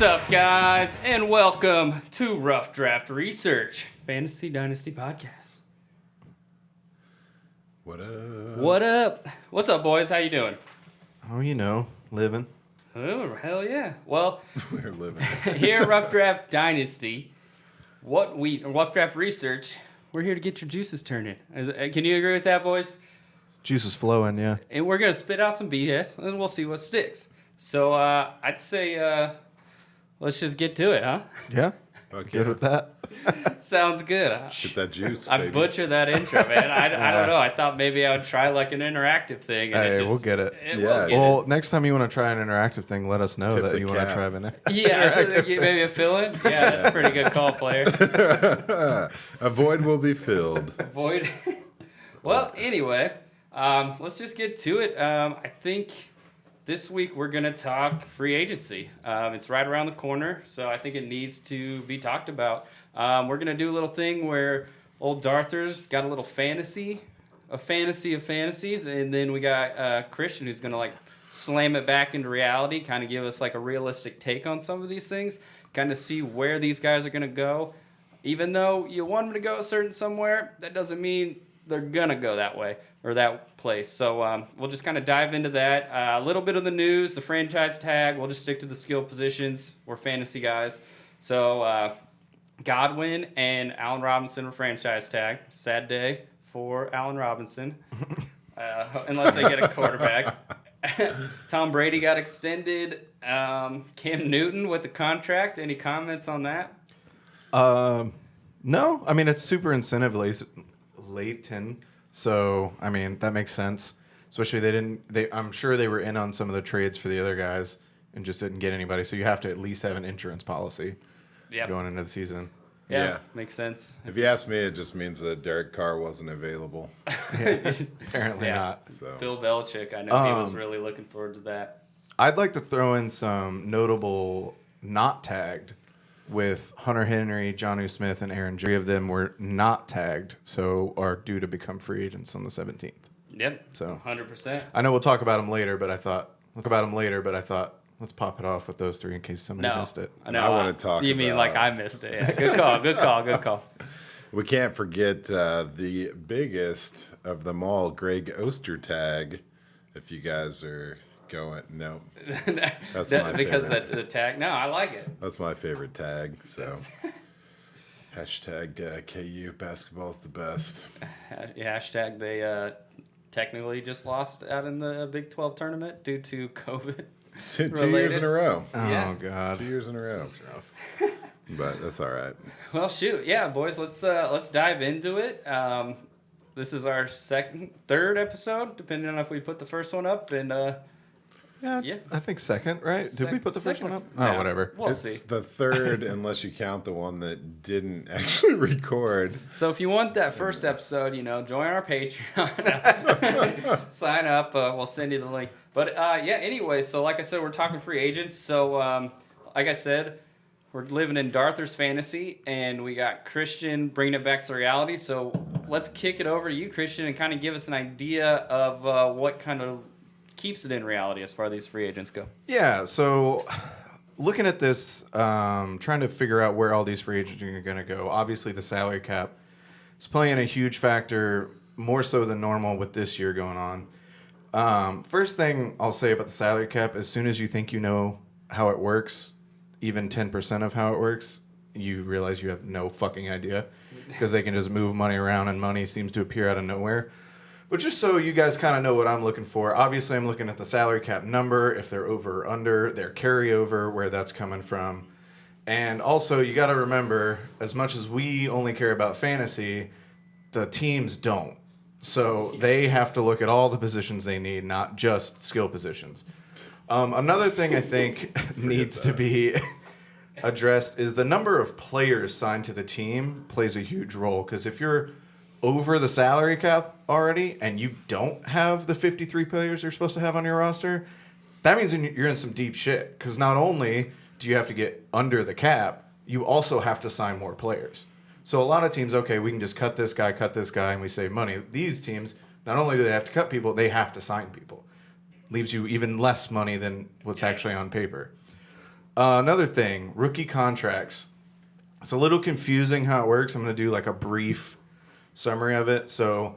What's up, guys, and welcome to Rough Draft Research, Fantasy Dynasty Podcast. What up? What up? What's up, boys? How you doing? Oh, you know, living. Oh, hell yeah. Well, We're living. here at Rough Draft Dynasty, Rough Draft Research, we're here to get your juices turning. Can you agree with that, boys? Juice is flowing, yeah. And we're going to spit out some BS, and we'll see what sticks. So, I'd say, let's just get to it, huh? Yeah? Okay. Good with that? Sounds good. Get that juice, I baby. butchered that intro, man. I don't know. I thought maybe I would try like an interactive thing. And Hey, we'll get it. Yeah. Well, next time you want to try an interactive thing, let us know Tip that the you want to cap. try an Yeah, so maybe a fill-in. Yeah, that's a pretty good call, player. A void will be filled. Void. Well, anyway, let's just get to it. I think this week we're going to talk free agency. It's right around the corner, so I think it needs to be talked about. We're going to do a little thing where old Darthur's got a little fantasy of fantasies, and then we got Christian who's going to like slam it back into reality, kind of give us like a realistic take on some of these things, kind of see where these guys are going to go. Even though you want them to go a certain somewhere, that doesn't mean they're going to go that way or that place. So we'll just kind of dive into that. A little bit of the news, the franchise tag. We'll just stick to the skill positions. We're fantasy guys. So Godwin and Allen Robinson were franchise tag. Sad day for Allen Robinson, unless they get a quarterback. Tom Brady got extended. Cam Newton with the contract. Any comments on that? No, I mean, it's super incentive laden. So, I mean, that makes sense. Especially I'm sure they were in on some of the trades for the other guys and just didn't get anybody. So you have to at least have an insurance policy going into the season. Yeah, makes sense. If you ask me, it just means that Derek Carr wasn't available. Apparently not. So Bill Belichick, I know he was really looking forward to that. I'd like to throw in some notable not tagged with Hunter Henry, Jonnu Smith, and Aaron. 3 of them were not tagged, so are due to become free agents on the 17th. Yep. So 100%. I know we'll talk about them later, but I thought let's pop it off with those 3 in case somebody missed it. I know. I wanna talk You mean about- like I missed it? Yeah. Good call. Good call. Good call. we can't forget the biggest of them all, Greg Ostertag. If you guys are going, no, that's my Because favorite. the tag. No, I like it. That's my favorite tag. So hashtag KU basketball's the best. Hashtag they technically just lost out in the Big 12 tournament due to COVID. 2 years in a row. Yeah. Oh, God. 2 years in a row. But that's all right. Well, shoot, yeah, boys, let's dive into it. This is our third episode, depending on if we put the first one up. And Yeah, I think second, right? Did we put the first second one up? or- Oh, yeah, whatever. We'll It's see. the third, unless you count the one that didn't actually record. So if you want that first episode, join our Patreon. Sign up. We'll send you the link. But anyway, so like I said, we're talking free agents. So like I said, we're living in Darthur's fantasy, and we got Christian bringing it back to reality. So let's kick it over to you, Christian, and kind of give us an idea of what kind of keeps it in reality as far as these free agents go. Yeah, so looking at this, trying to figure out where all these free agents are going to go. Obviously, the salary cap is playing a huge factor, more so than normal with this year going on. First thing I'll say about the salary cap, as soon as you think you know how it works, even 10% of how it works, you realize you have no fucking idea because they can just move money around and money seems to appear out of nowhere. But just so you guys kind of know what I'm looking for, obviously I'm looking at the salary cap number, if they're over or under, their carryover, where that's coming from. And also you got to remember, as much as we only care about fantasy, the teams don't. So they have to look at all the positions they need, not just skill positions. Another thing I think needs to be addressed is the number of players signed to the team plays a huge role. Because if you're over the salary cap already and you don't have the 53 players you're supposed to have on your roster, that means you're in some deep shit. Because not only do you have to get under the cap, you also have to sign more players. So a lot of teams, okay, we can just cut this guy, and we save money. These teams, not only do they have to cut people, they have to sign people. Leaves you even less money than what's actually on paper. Another thing, rookie contracts. It's a little confusing how it works. I'm going to do like a brief summary of it. So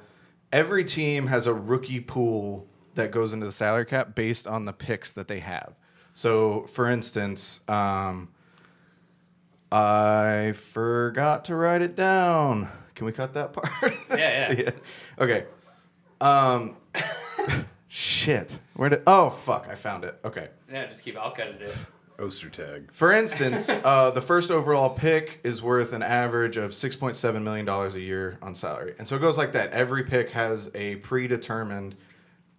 every team has a rookie pool that goes into the salary cap based on the picks that they have. So, for instance, I forgot to write it down. Can we cut that part? Yeah. Okay. Shit. Oh, fuck. I found it. Okay. Yeah, just keep it. I'll cut it in. Ostertag. For instance, the first overall pick is worth an average of $6.7 million a year on salary. And so it goes like that. Every pick has a predetermined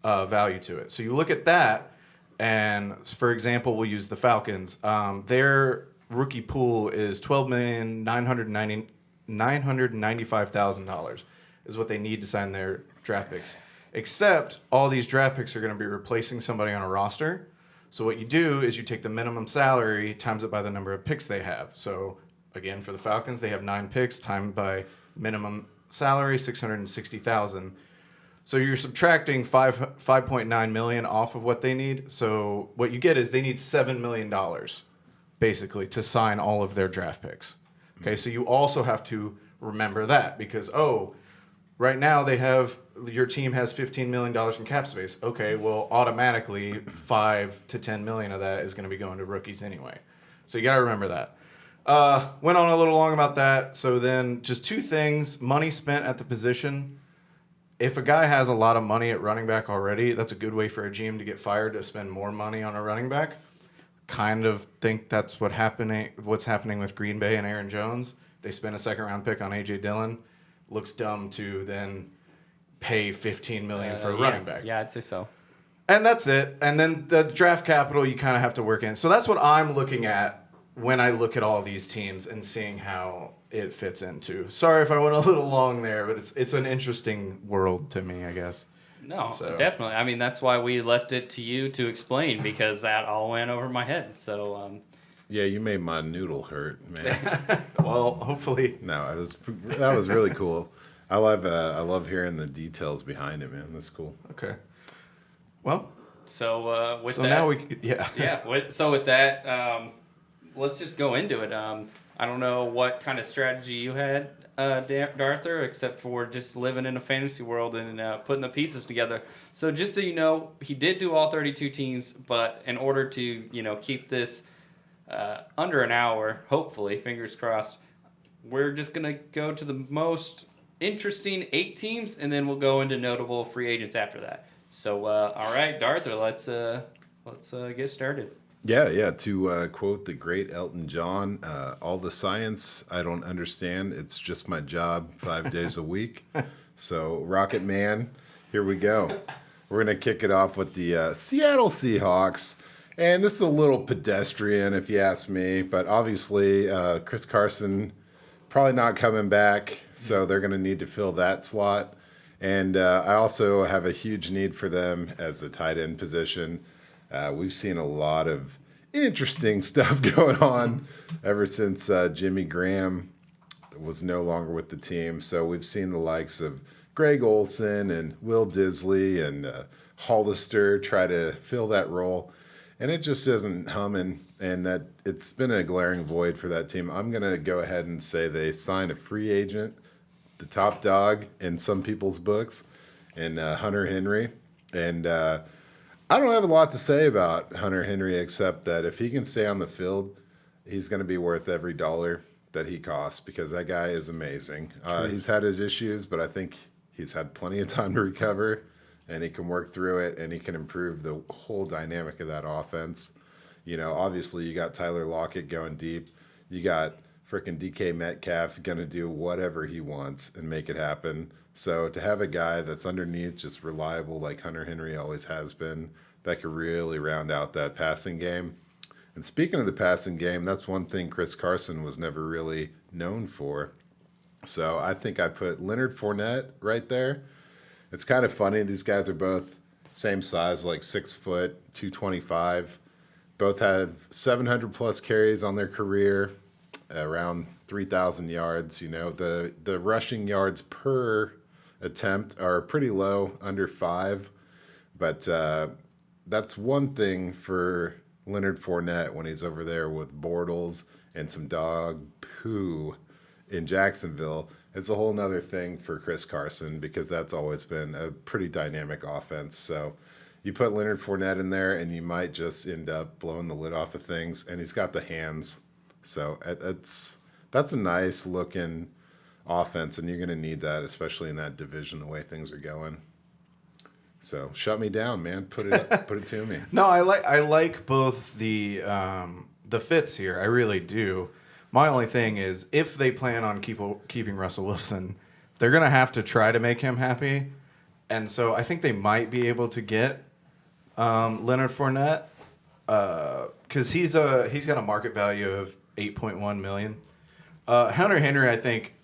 value to it. So you look at that, and for example, we'll use the Falcons. Their rookie pool is $12,995,000 is what they need to sign their draft picks. Except all these draft picks are going to be replacing somebody on a roster. So what you do is you take the minimum salary, times it by the number of picks they have. So again, for the Falcons, they have 9 picks, timed by minimum salary, $660,000. So you're subtracting $5.9 million off of what they need. So what you get is they need $7 million, basically, to sign all of their draft picks. Okay, so you also have to remember that because, right now your team has $15 million in cap space. Okay, well, automatically $5 to $10 million of that is going to be going to rookies anyway. So you got to remember that. Went on a little long about that. So then just 2 things, money spent at the position. If a guy has a lot of money at running back already, that's a good way for a GM to get fired to spend more money on a running back. Kind of think that's what's happening with Green Bay and Aaron Jones. They spent a second-round pick on A.J. Dillon. Looks dumb to then pay $15 million for a running back. Yeah, I'd say so. And that's it. And then the draft capital you kind of have to work in. So that's what I'm looking at when I look at all these teams and seeing how it fits into. Sorry if I went a little long there, but it's an interesting world to me, I guess. No, So. definitely. I mean, that's why we left it to you to explain because that all went over my head. So, Yeah, you made my noodle hurt, man. Well, hopefully. No, that was really cool. I love hearing the details behind it, man. That's cool. Okay. Well, so with so that, now So with that, let's just go into it. I don't know what kind of strategy you had, Darthur, except for just living in a fantasy world and putting the pieces together. So just so you know, he did do all 32 teams, but in order to keep this under an hour, hopefully, fingers crossed, we're just gonna go to the most interesting 8 teams, and then we'll go into notable free agents after that. So, all right, Darthur, let's get started. Yeah. To quote the great Elton John, all the science I don't understand. It's just my job 5 days a week. So, Rocket Man, here we go. We're going to kick it off with the Seattle Seahawks. And this is a little pedestrian, if you ask me. But obviously, Chris Carson probably not coming back. So, they're going to need to fill that slot. And I also have a huge need for them as the tight end position. We've seen a lot of interesting stuff going on ever since Jimmy Graham was no longer with the team. So we've seen the likes of Greg Olsen and Will Disley and Hollister try to fill that role. And it just isn't humming, and that it's been a glaring void for that team. I'm going to go ahead and say they signed a free agent, the top dog in some people's books, and Hunter Henry. And I don't have a lot to say about Hunter Henry except that if he can stay on the field, he's going to be worth every dollar that he costs because that guy is amazing. He's had his issues, but I think he's had plenty of time to recover, and he can work through it, and he can improve the whole dynamic of that offense. Obviously you got Tyler Lockett going deep. You got freaking DK Metcalf going to do whatever he wants and make it happen. So to have a guy that's underneath just reliable like Hunter Henry always has been, that could really round out that passing game. And speaking of the passing game, that's one thing Chris Carson was never really known for. So I think I put Leonard Fournette right there. It's kind of funny. These guys are both same size, like 6 foot, 225. Both have 700 plus carries on their career, around 3,000 yards. The rushing yards per attempt are pretty low, under 5. But that's one thing for Leonard Fournette when he's over there with Bortles and some dog poo in Jacksonville. It's a whole nother thing for Chris Carson because that's always been a pretty dynamic offense. So you put Leonard Fournette in there and you might just end up blowing the lid off of things. And he's got the hands. So that's a nice looking offense, and you're going to need that, especially in that division, the way things are going. So shut me down, man. Put it to me. No, I like both the fits here. I really do. My only thing is, if they plan on keeping Russell Wilson, they're gonna have to try to make him happy, and so I think they might be able to get Leonard Fournette because he's got a market value of $8.1 million. Hunter Henry, I think,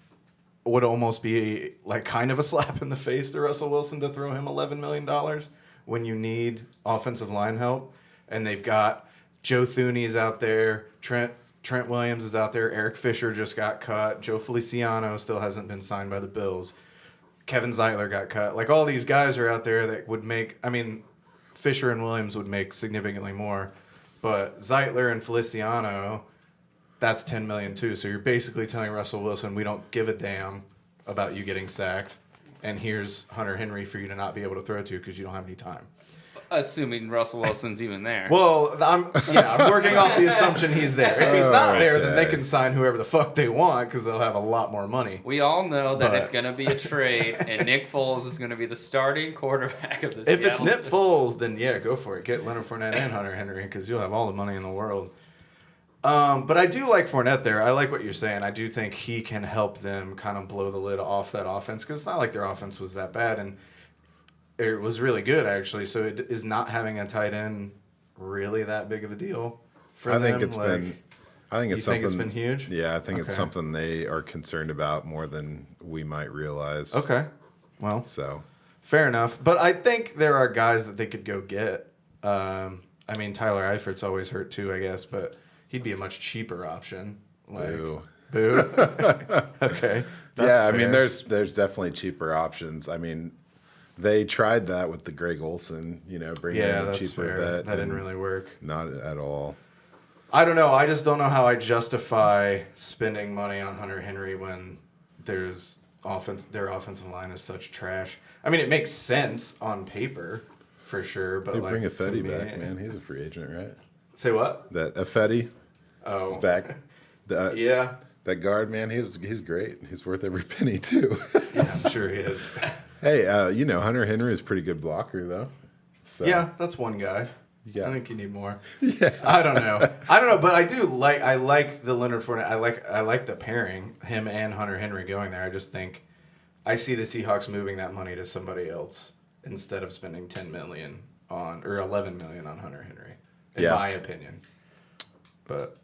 would almost be like kind of a slap in the face to Russell Wilson to throw him $11 million when you need offensive line help, and they've got Joe Thuney's out there, Trent Williams is out there. Eric Fisher just got cut. Joe Feliciano still hasn't been signed by the Bills. Kevin Zeitler got cut. Like, all these guys are out there that would make... I mean, Fisher and Williams would make significantly more. But Zeitler and Feliciano, that's $10 million too. So you're basically telling Russell Wilson, we don't give a damn about you getting sacked. And here's Hunter Henry for you to not be able to throw to because you don't have any time. Assuming Russell Wilson's even there. Well, I'm working off the assumption he's there. If he's not there, then they can sign whoever the fuck they want because they'll have a lot more money. We all know that it's going to be a trade, and Nick Foles is going to be the starting quarterback of the If it's Nick Foles, then yeah, go for it. Get Leonard Fournette and Hunter Henry because you'll have all the money in the world. But I do like Fournette there. I like what you're saying. I do think he can help them kind of blow the lid off that offense because it's not like their offense was that bad, and it was really good, actually. So it is not having a tight end really that big of a deal for them. I think it's been huge? Yeah, I think it's something they are concerned about more than we might realize. Okay. Well, so fair enough. But I think there are guys that they could go get. I mean, Tyler Eifert's always hurt too, I guess, but he'd be a much cheaper option. Boo. Okay. Yeah, I mean, there's definitely cheaper options. I mean, they tried that with the Greg Olsen, bringing in a cheaper vet. That didn't really work. Not at all. I don't know. I just don't know how I justify spending money on Hunter Henry when their offensive line is such trash. I mean, it makes sense on paper, for sure. But bring Affetti back, man. He's a free agent, right? Say what? That Affetti is back. Yeah. That guard, man, he's great. He's worth every penny, too. Yeah, I'm sure he is. Hey, Hunter Henry is a pretty good blocker, though. So. Yeah, that's one guy. Yeah. I think you need more. Yeah. I don't know, but I like the Leonard Fournette. I like the pairing, him and Hunter Henry going there. I just think I see the Seahawks moving that money to somebody else instead of spending $10 million or $11 million on Hunter Henry, in my opinion. But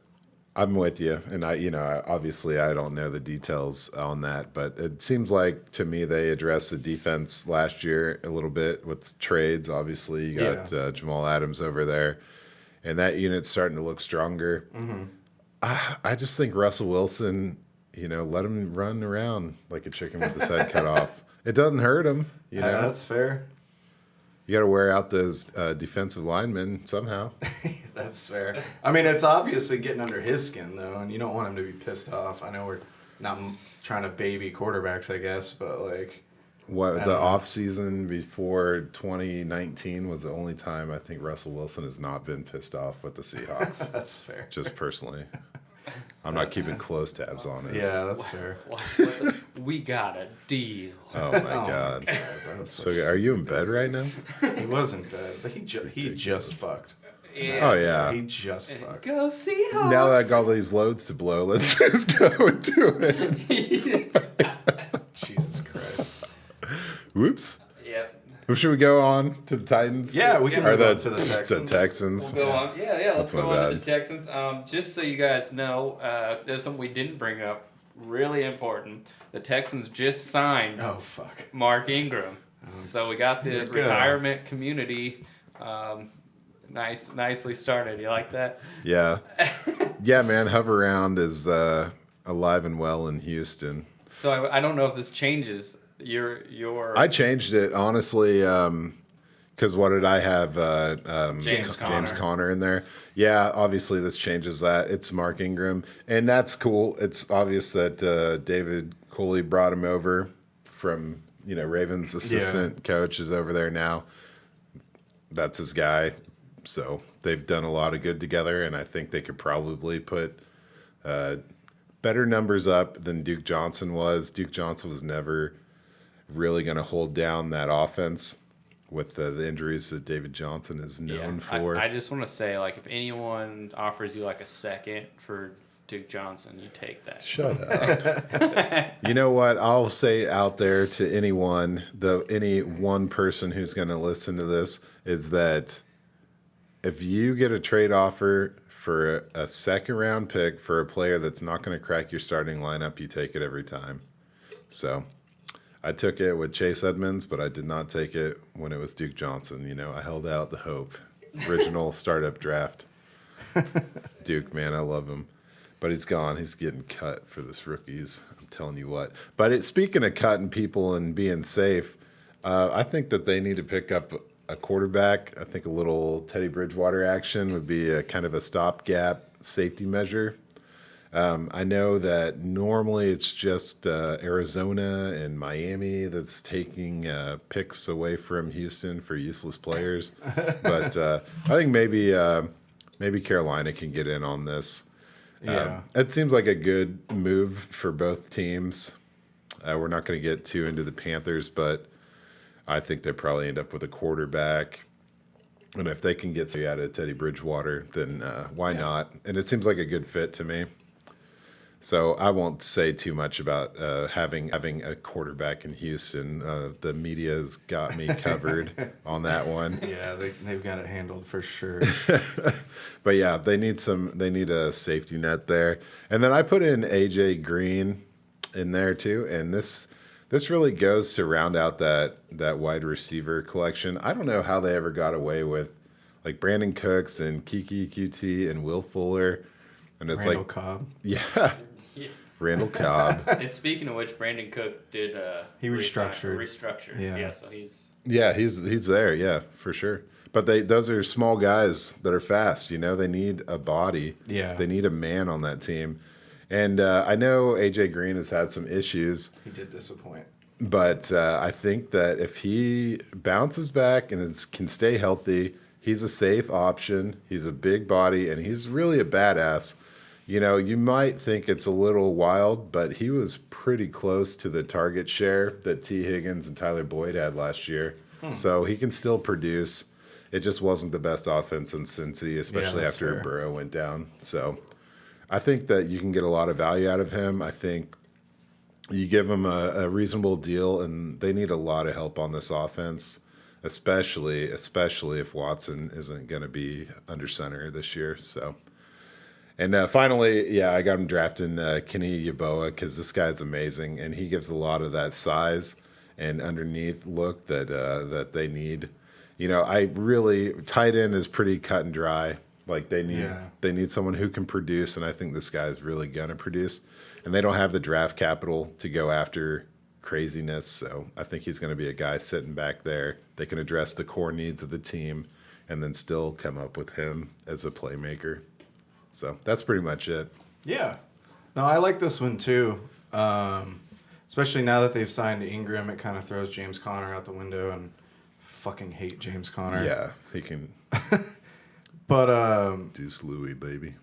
I'm with you, and obviously I don't know the details on that, but it seems like to me they addressed the defense last year a little bit with trades. Obviously, you got Jamal Adams over there, and that unit's starting to look stronger. Mm-hmm. I just think Russell Wilson, let him run around like a chicken with his head cut off. It doesn't hurt him, That's fair. You got to wear out those defensive linemen somehow. That's fair. I mean, it's obviously getting under his skin, though, and you don't want him to be pissed off. I know we're not trying to baby quarterbacks, I guess, but like... The off season before 2019 was the only time I think Russell Wilson has not been pissed off with the Seahawks. That's fair. Just personally. I'm not keeping close tabs on it. Yeah, that's fair. We got a deal. Oh my God. So are you in bed right now? He was in bed, but he just fucked. Yeah. Oh yeah. He just fucked. Go Seahawks. Now that I got all these loads to blow, let's just go and do it. Jesus Christ. Whoops. Yep. Well, should we go on to the Titans? Yeah, we can Or move on to the Texans. The Texans. We'll go on. Yeah, let's That's go my on to bad. the Texans. Just so you guys know, there's something we didn't bring up. Really important. The Texans just signed Oh, fuck. Mark Ingram. So we got the Here we go. retirement community nicely started. You like that? Yeah. Yeah, man. Hover Round is alive and well in Houston. So I don't know if this changes your. I changed it honestly Because what did I have? James James Conner. Conner in there. Yeah, obviously this changes that. It's Mark Ingram, and that's cool. It's obvious that David Coley brought him over from Ravens assistant coach is over there now. That's his guy. So they've done a lot of good together, and I think they could probably put better numbers up than Duke Johnson was. Duke Johnson was never really going to hold down that offense with the injuries that David Johnson is known for. I just want to say, like, if anyone offers you like a second for Duke Johnson, you take that. Shut up. You know what? I'll say out there to anyone, any one person who's going to listen to this, is that if you get a trade offer for a second round pick for a player that's not going to crack your starting lineup, you take it every time. So I took it with Chase Edmonds, but I did not take it when it was Duke Johnson. I held out the hope. Original startup draft. Duke, man, I love him. But he's gone. He's getting cut for this rookies. I'm telling you what. But speaking of cutting people and being safe, I think that they need to pick up a quarterback. I think a little Teddy Bridgewater action would be a kind of a stopgap safety measure. I know that normally it's just Arizona and Miami that's taking picks away from Houston for useless players. But I think maybe Carolina can get in on this. Yeah. It seems like a good move for both teams. We're not going to get too into the Panthers, but I think they probably end up with a quarterback. And if they can get something out of Teddy Bridgewater, then why not? And it seems like a good fit to me. So I won't say too much about having a quarterback in Houston. The media's got me covered on that one. Yeah, they've got it handled for sure. But yeah, they need a safety net there. And then I put in AJ Green in there too. And this really goes to round out that wide receiver collection. I don't know how they ever got away with like Brandon Cooks and Kiki QT and Will Fuller. And it's Randall like Cobb. Yeah. Randall Cobb. And speaking of which, Brandon Cook did he restructured. Restructure. Yeah. So he's he's there, yeah, for sure. But those are small guys that are fast. They need a body. Yeah. They need a man on that team. And I know AJ Green has had some issues. He did disappoint. But I think that if he bounces back and can stay healthy, he's a safe option. He's a big body, and he's really a badass. You might think it's a little wild, but he was pretty close to the target share that T. Higgins and Tyler Boyd had last year. So he can still produce. It just wasn't the best offense in Cincy, especially after fair. Burrow went down. So I think that you can get a lot of value out of him. I think you give him a reasonable deal, and they need a lot of help on this offense, especially if Watson isn't going to be under center this year. So. And finally, I got him drafting Kenny Yeboah because this guy's amazing, and he gives a lot of that size and underneath look that they need. Tight end is pretty cut and dry. Like they need someone who can produce, and I think this guy's really gonna produce. And they don't have the draft capital to go after craziness, so I think he's gonna be a guy sitting back there. They can address the core needs of the team, and then still come up with him as a playmaker. So that's pretty much it. Yeah. No, I like this one too. Especially now that they've signed Ingram, it kind of throws James Conner out the window, and fucking hate James Conner. Yeah, he can. But Deuce Louis, baby.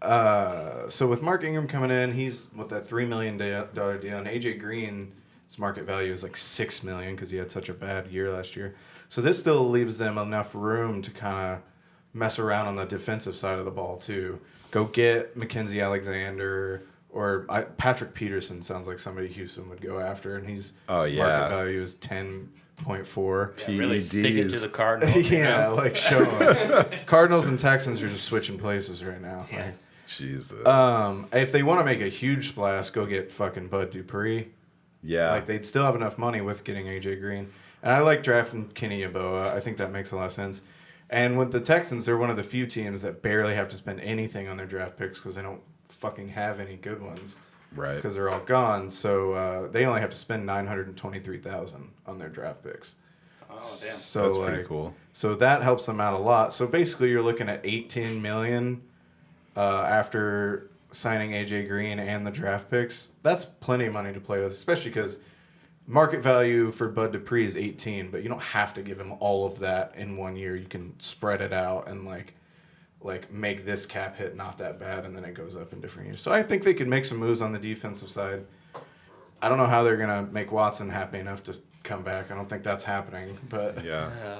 so with Mark Ingram coming in, he's with that $3 million deal, and AJ Green's market value is like $6 million because he had such a bad year last year. So this still leaves them enough room to kind of mess around on the defensive side of the ball too. Go get Mackenzie Alexander or Patrick Peterson sounds like somebody Houston would go after, and he's market value is 10.4. really stick it to the Cardinals. Yeah, like show them. Cardinals and Texans are just switching places right now. Yeah. Like, Jesus. if they want to make a huge splash, go get fucking Bud Dupree. Yeah. Like they'd still have enough money with getting AJ Green. And I like drafting Kenny Yeboah. I think that makes a lot of sense. And with the Texans, they're one of the few teams that barely have to spend anything on their draft picks because they don't fucking have any good ones. Right. Because they're all gone. So they only have to spend $923,000 on their draft picks. Oh, damn. So That's like, pretty cool. So that helps them out a lot. So basically, you're looking at $18 million after signing AJ Green and the draft picks. That's plenty of money to play with, especially because market value for Bud Dupree is 18, but you don't have to give him all of that in 1 year. You can spread it out and like make this cap hit not that bad, and then it goes up in different years. So I think they could make some moves on the defensive side. I don't know how they're gonna make Watson happy enough to come back. I don't think that's happening, but Yeah.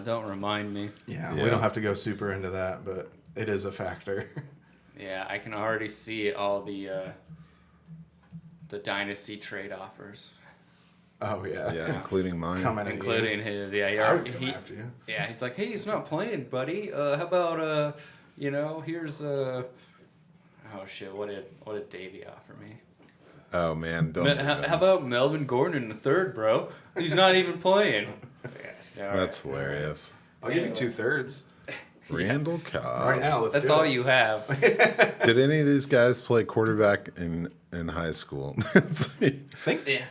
Don't remind me. yeah, Yeah. we don't have to go super into that, but it is a factor. Yeah, I can already see all the dynasty trade offers, Oh yeah, Yeah, including mine. coming at including you. his. Yeah, I would come he, after you. yeah. He's like, hey, he's not playing, buddy. How about here's oh shit, what did Davey offer me? Oh man, don't. How about Melvin Gordon in the third, bro? He's not even playing. Yeah, all That's right. hilarious. I'll give you 2/3 Randall Cobb. right now. Let's That's do all it. you have. Did any of these guys play quarterback in high school? Yeah.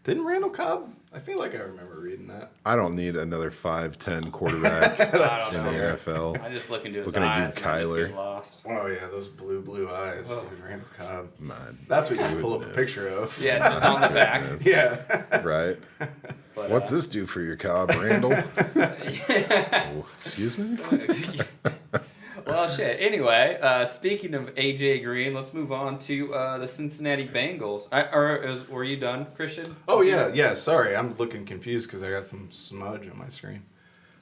Didn't Randall Cobb? I feel like I remember reading that. I don't need another 5'10" quarterback I in don't the know. NFL. I just look into his Looking at you, eyes and I just Kyler. get lost. Oh yeah, those blue eyes, Oh. dude. Randall Cobb. My That's what you should pull up a goodness. picture of. Yeah, just on the back. goodness. Yeah. Right. But, What's this do for your Cobb, Randall? Oh, excuse me? Well, shit. Anyway, speaking of AJ Green, let's move on to the Cincinnati Bengals. Were you done, Christian? Oh yeah. Sorry, I'm looking confused because I got some smudge on my screen.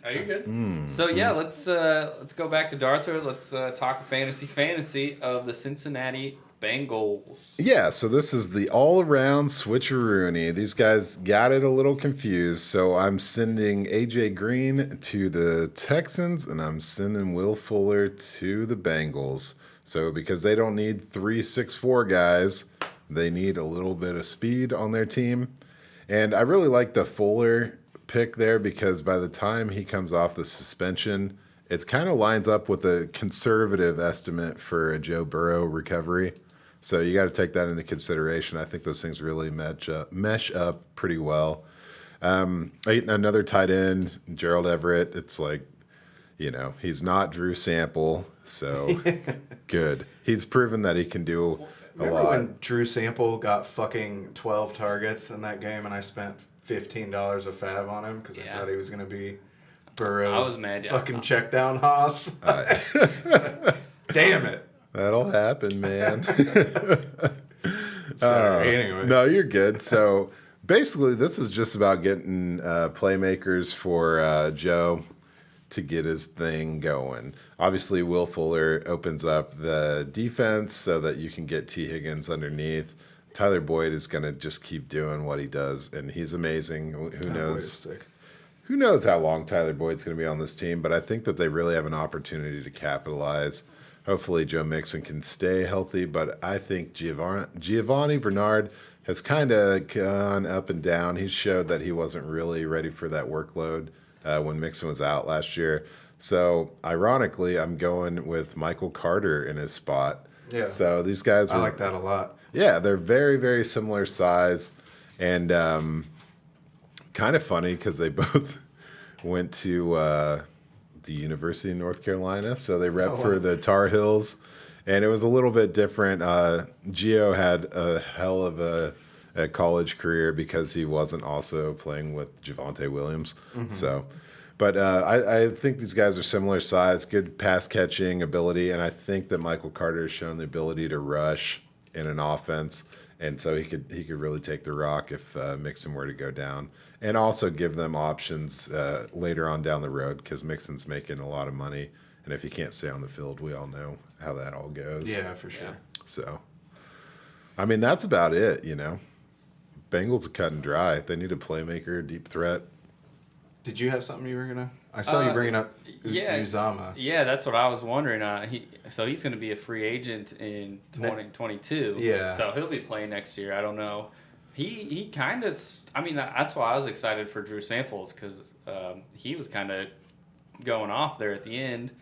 Are you good? So yeah, let's go back to Darthur. Let's talk fantasy of the Cincinnati Bengals. Yeah, so this is the all-around switcheroony. These guys got it a little confused, so I'm sending AJ Green to the Texans, and I'm sending Will Fuller to the Bengals. So because they don't need 3-6-4 guys, they need a little bit of speed on their team. And I really like the Fuller pick there because by the time he comes off the suspension, it kind of lines up with a conservative estimate for a Joe Burrow recovery. So you got to take that into consideration. I think those things really mesh up pretty well. Another tight end, Gerald Everett. It's like, he's not Drew Sample, so good. He's proven that he can do a Remember lot. when Drew Sample got fucking 12 targets in that game and I spent $15 a fab on him because I Yeah. thought he was going to be Burrow's I was mad, yeah. fucking check down hoss? Damn it. That'll happen, man. Sorry. Anyway. No, you're good. So basically, this is just about getting playmakers for Joe to get his thing going. Obviously, Will Fuller opens up the defense so that you can get T. Higgins underneath. Tyler Boyd is going to just keep doing what he does, and he's amazing. Who Boyd is knows? sick. Who knows how long Tyler Boyd's going to be on this team, but I think that they really have an opportunity to capitalize. Hopefully Joe Mixon can stay healthy, but I think Giovanni Bernard has kind of gone up and down. He showed that he wasn't really ready for that workload when Mixon was out last year. So, ironically, I'm going with Michael Carter in his spot. Yeah. So these guys I were, like that a lot. yeah, they're very, very similar size, and kind of funny because they both went to the University of North Carolina, so they rep for the Tar Heels, and it was a little bit different. Gio had a hell of a college career because he wasn't also playing with Javonte Williams. So, but I think these guys are similar size, good pass catching ability, and I think that Michael Carter has shown the ability to rush in an offense, and so he could really take the rock if Mixon were to go down, and also give them options later on down the road because Mixon's making a lot of money, and if he can't stay on the field, we all know how that all goes. Yeah, for sure. So, I mean, that's about it. Bengals are cut and dry. They need a playmaker, deep threat. Did you have something you were gonna? I saw you bringing up yeah. Uzama. Yeah, that's what I was wondering. He's going to be a free agent in 2022. Yeah. So he'll be playing next year. I don't know. He kind of. I mean, that's why I was excited for Drew Samples because he was kind of going off there at the end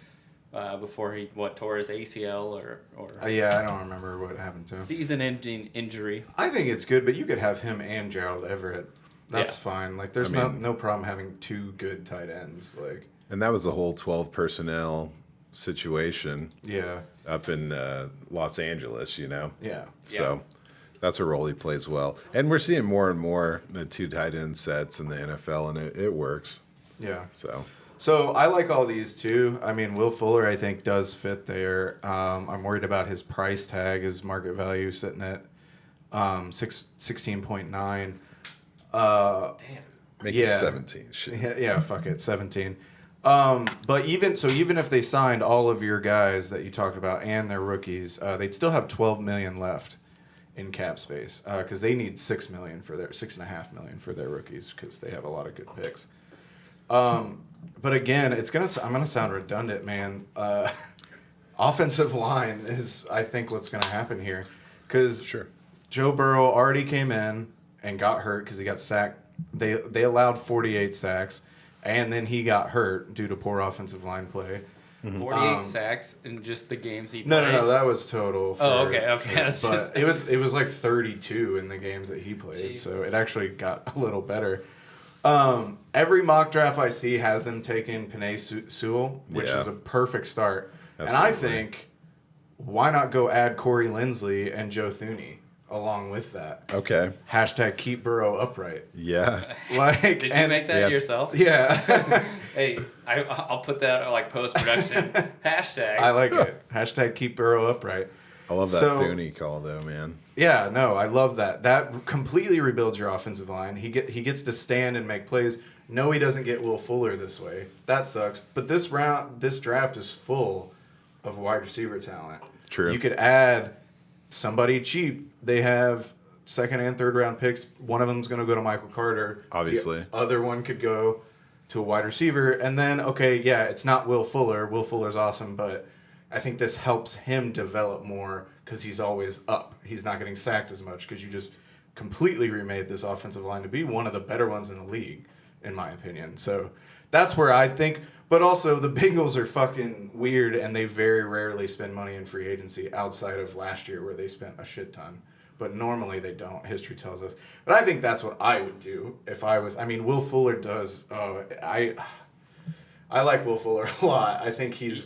before he tore his ACL or Yeah, I don't remember what happened to him. season-ending injury. I think it's good, but you could have him and Gerald Everett That's fine. Like, there's I mean- no problem having 2 good tight ends. Like, And that was the whole 12 personnel situation yeah, up in Los Angeles, you know? yeah. So that's a role he plays well. And we're seeing more and more the 2 tight end sets in the NFL, and it works. Yeah. So, I like all these too. I mean, Will Fuller, I think, does fit there. I'm worried about his price tag, his market value sitting at 16.9. Damn. make Yeah. it 17. Shit. Yeah, fuck it, 17. But even if they signed all of your guys that you talked about and their rookies, they'd still have 12 million left in cap space because they need 6.5 million for their rookies because they have a lot of good picks. But again, I'm gonna sound redundant, man. Offensive line is, I think, what's gonna happen here, because Sure. Joe Burrow already came in and got hurt because he got sacked. They allowed 48 sacks, and then he got hurt due to poor offensive line play. 48 sacks in just the games he played. No, that was total. Okay. That's But just... it was like 32 in the games that he played, so Jesus. it actually got a little better. Every mock draft I see has them taking Penei Sewell, which Yeah. is a perfect start. And I Absolutely. think, why not go add Corey Linsley and Joe Thuney along with that? Okay. Hashtag keep Burrow upright. Yeah. Like, Did you make that Yeah. yourself? Yeah. Hey, I'll put that like post-production. Hashtag. I like it. Hashtag keep Burrow upright. I love that So- Thuney call, though, man. Yeah, no, I love that. That completely rebuilds your offensive line. He gets to stand and make plays. No, he doesn't get Will Fuller this way. That sucks. But this draft is full of wide receiver talent. True. You could add somebody cheap. They have second and third round picks. One of them's going to go to Michael Carter. Obviously. The other one could go to a wide receiver. And then, okay, yeah, it's not Will Fuller. Will Fuller's awesome, but I think this helps him develop more because he's always up. He's not getting sacked as much because you just completely remade this offensive line to be one of the better ones in the league, in my opinion. So that's where I think. But also, the Bengals are fucking weird, and they very rarely spend money in free agency outside of last year where they spent a shit ton. But normally they don't. History tells us. But I think that's what I would do if I was. I mean, Will Fuller does. I like Will Fuller a lot. I think he's a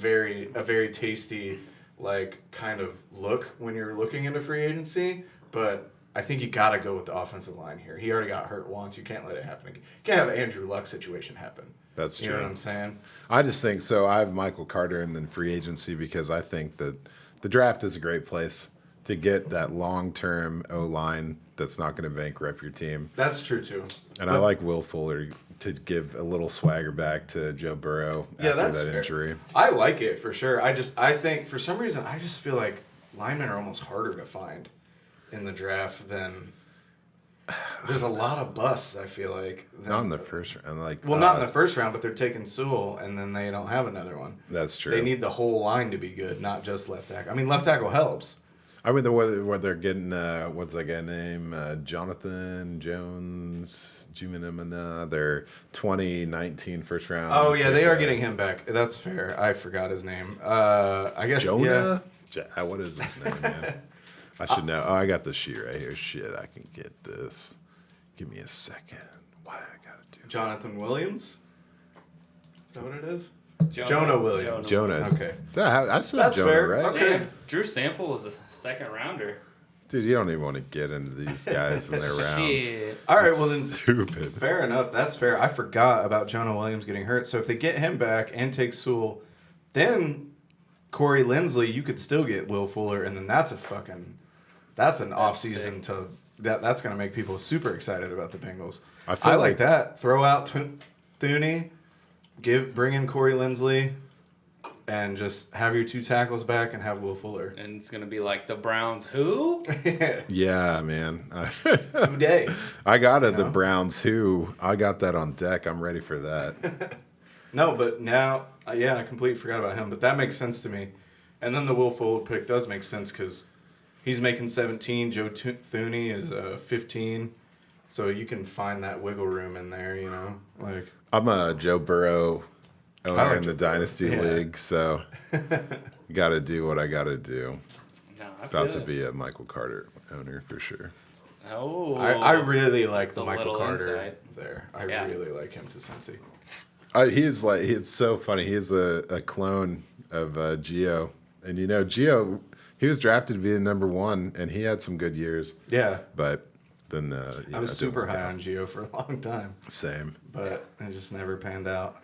very tasty, like, kind of look when you're looking into free agency. But I think you got to go with the offensive line here. He already got hurt once. You can't let it happen again. You can't have an Andrew Luck situation happen. That's true. You know what I'm saying? I just think so. I have Michael Carter and then free agency because I think that the draft is a great place to get that long-term O-line that's not going to bankrupt your team. That's true, too. And I like Will Fuller to give a little swagger back to Joe Burrow after that's that fair. injury. I like it for sure. I think for some reason I just feel like linemen are almost harder to find in the draft than there's a lot of busts. I feel like Not in the first round. not in the first round, but they're taking Sewell and then they don't have another one. That's true. They need the whole line to be good, not just left tackle. I mean, left tackle helps. I mean, what they're getting, what's that guy name? Jonathan Jones, Jumanimana, their 2019 first round. Oh yeah, they are pick, getting him back. That's fair. I forgot his name. I guess Jonah? What is his name, man? I should know. Oh, I got the sheet right here. Shit, I can get this. Give me a second. Why I gotta do Jonathan Williams. Is that what it is? Jonah Williams. Jonah. Okay. I said That's Jonah, fair. right? Okay. Damn, Drew Sample was a second rounder. Dude, you don't even want to get into these guys in their rounds. Shit. All right. It's Well then. stupid. Fair enough. That's fair. I forgot about Jonah Williams getting hurt. So if they get him back and take Sewell, then Corey Linsley, you could still get Will Fuller, and then that's an offseason to that's going to make people super excited about the Bengals. I feel like like- that. Throw out Thuney, bring in Corey Linsley, and just have your 2 tackles back and have Will Fuller. And it's going to be like the Browns. Who? Yeah, man. Who day? I got it. You The know? Browns who? I got that on deck. I'm ready for that. No, but now, I completely forgot about him. But that makes sense to me. And then the Will Fuller pick does make sense because he's making 17. Joe Thuney is 15. So you can find that wiggle room in there, you know? Like, I'm a Joe Burrow owner I like in the Joe Burrow. Dynasty Yeah. League, so got to do what I got to do. No, I About to feel it. be a Michael Carter owner for sure. Oh, I really like the The Michael little Carter insight. there. I Yeah. really like him to Cincy. It's so funny. He's a clone of Gio. And Gio, he was drafted to be the number 1, and he had some good years. Yeah. But then I was it didn't super work high out. on Gio for a long time, Same. but it just never panned out.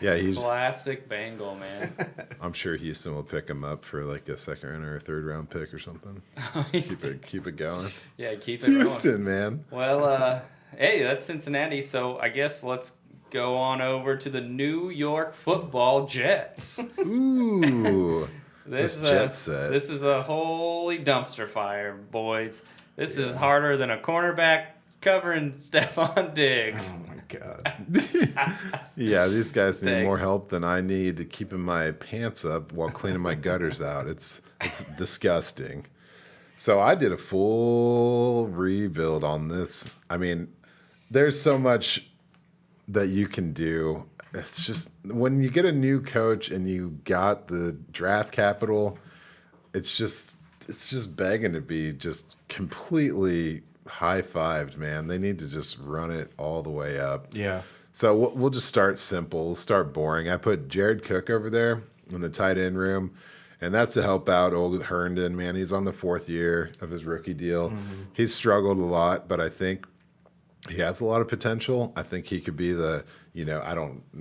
Yeah, classic Bengal, man. I'm sure Houston will pick him up for like a second round or a third round pick or something. keep it going. Yeah, keep it rolling. Houston, man. Well, hey, that's Cincinnati. So I guess let's go on over to the New York Football Jets. Ooh. This jet set. This is a holy dumpster fire, boys. This is harder than a cornerback covering Stephon Diggs. Oh my god. Yeah, these guys need Thanks. more help than I need to keeping my pants up while cleaning my gutters out. It's disgusting. So I did a full rebuild on this. I mean, there's so much that you can do. It's just when you get a new coach and you got the draft capital, it's just begging to be just completely high-fived, man. They need to just run it all the way up. Yeah. So we'll just start simple. We'll start boring. I put Jared Cook over there in the tight end room, and that's to help out old Herndon, man. He's on the 4th year of his rookie deal. He's struggled a lot, but I think he has a lot of potential. I think he could be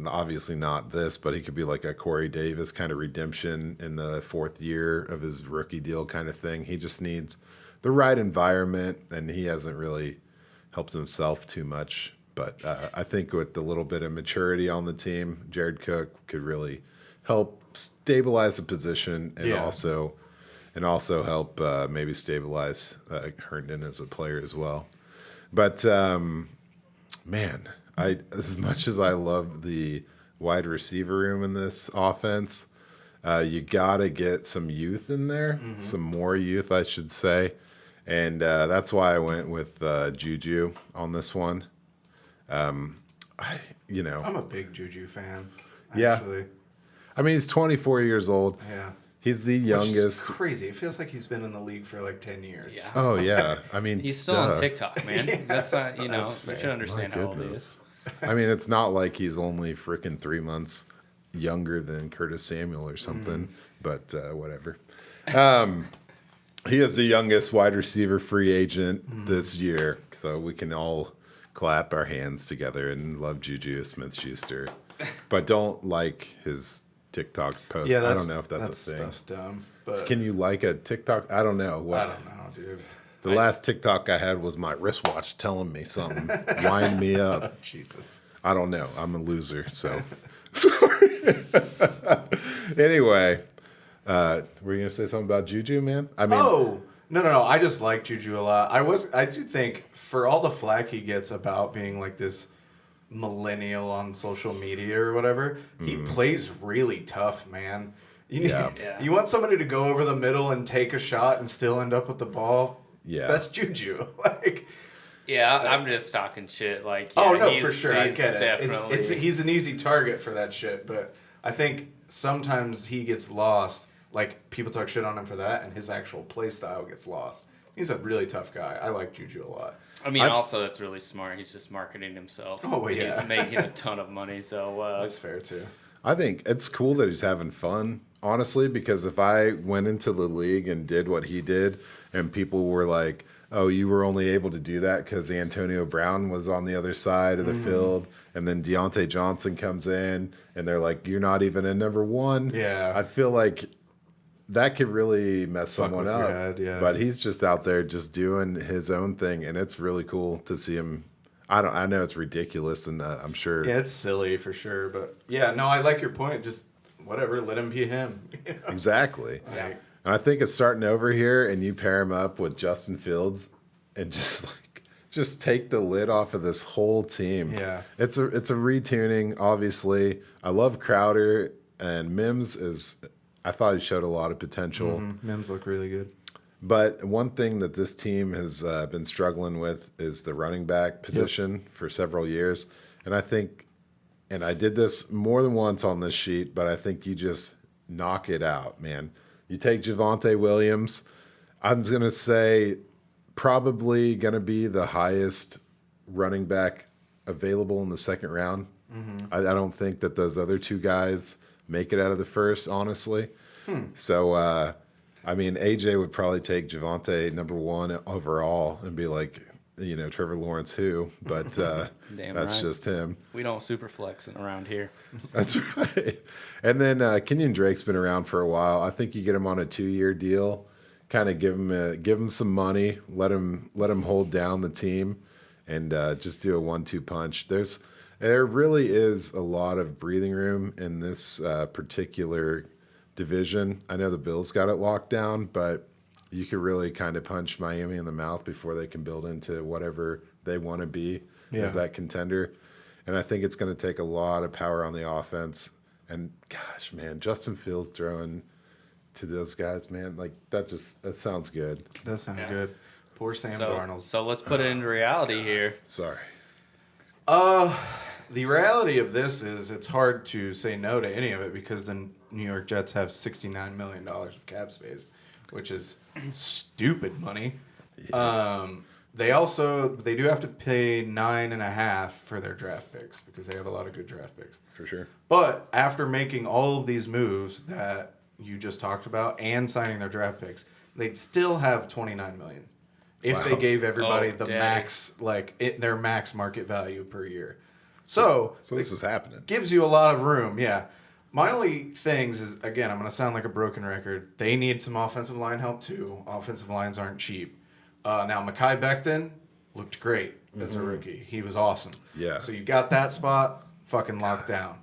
obviously not this, but he could be like a Corey Davis kind of redemption in the 4th year of his rookie deal kind of thing. He just needs the right environment, and he hasn't really helped himself too much. But I think with the little bit of maturity on the team, Jared Cook could really help stabilize the position and also help maybe stabilize Herndon as a player as well. But man, as much as I love the wide receiver room in this offense, you gotta get some youth in there, some more youth, I should say, and that's why I went with Juju on this one. I'm a big Juju fan. Yeah. Actually. I mean, he's 24 years old. Yeah. He's the Which is youngest. crazy. It feels like he's been in the league for like 10 years. Yeah. Oh yeah, I mean, He's still on TikTok, man. That's not, That's you fair. should understand My how old he goodness. is. I mean, it's not like he's only freaking 3 months younger than Curtis Samuel or something, but whatever. He is the youngest wide receiver free agent this year, so we can all clap our hands together and love Juju Smith-Schuster, but don't like his TikTok post. Yeah, I don't know if that's a thing. Stuff's dumb. But Can you like a TikTok? I don't know. I don't know, dude. The last TikTok I had was my wristwatch telling me something, wind me up. Jesus. I don't know. I'm a loser, so. Anyway, were you gonna say something about Juju, man? I mean, Oh no! I just like Juju a lot. I do think for all the flack he gets about being like this millennial on social media or whatever, he plays really tough, man. Yeah. You want somebody to go over the middle and take a shot and still end up with the ball? Yeah. That's Juju. Like, Yeah, I'm just talking shit. Like, oh yeah, no, he's- for sure, I he's get it. Definitely, He's an easy target for that shit, but I think sometimes he gets lost. Like, people talk shit on him for that, and his actual play style gets lost. He's a really tough guy. I like Juju a lot. I mean, also that's really smart. He's just marketing himself. Oh, well, yeah. He's making a ton of money, so That's fair too. I think it's cool that he's having fun, honestly, because if I went into the league and did what he did, and people were like, oh, you were only able to do that because Antonio Brown was on the other side of the field, and then Deontay Johnson comes in, and they're like, you're not even a number 1. Yeah. I feel like that could really mess someone with your up. head, yeah. But he's just out there just doing his own thing, and it's really cool to see him. I know it's ridiculous, and I'm sure. Yeah, it's silly for sure, but yeah, no, I like your point. Just whatever, let him be him. Exactly. Yeah. And I think it's starting over here, and you pair him up with Justin Fields, and just take the lid off of this whole team. Yeah. It's a retuning, obviously. I love Crowder, and Mims is. I thought he showed a lot of potential. Mims look really good. But one thing that this team has been struggling with is the running back position for several years. And I think, and I did this more than once on this sheet, but I think you just knock it out, man. You take Javonte Williams. I'm going to say probably going to be the highest running back available in the second round. I don't think that those other two guys make it out of the first, honestly. So, I mean, AJ would probably take Javonte number 1 overall and be like, Trevor Lawrence who, but Damn that's right. just him. We don't super flexing around here. That's right. And then Kenyon Drake's been around for a while. I think you get him on a 2-year deal, kind of give him some money, let him hold down the team, and just do a 1-2 punch. There really is a lot of breathing room in this particular division. I know the Bills got it locked down, but you could really kind of punch Miami in the mouth before they can build into whatever they want to be as that contender. And I think it's going to take a lot of power on the offense. And gosh, man, Justin Fields throwing to those guys, man, like that sounds good. That sounds good. Poor Sam so, Darnold. So let's put it into reality here. Sorry. The reality of this is it's hard to say no to any of it because the New York Jets have $69 million of cap space, which is stupid money. Yeah. They do have to pay 9.5 for their draft picks because they have a lot of good draft picks. For sure. But after making all of these moves that you just talked about and signing their draft picks, they'd still have $29 million if they gave everybody the max, their max market value per year. So this is happening. Gives you a lot of room, yeah. My only things is, again, I'm going to sound like a broken record. They need some offensive line help too. Offensive lines aren't cheap. Now, Mekhi Becton looked great as a rookie. He was awesome. Yeah. So you got that spot fucking locked down.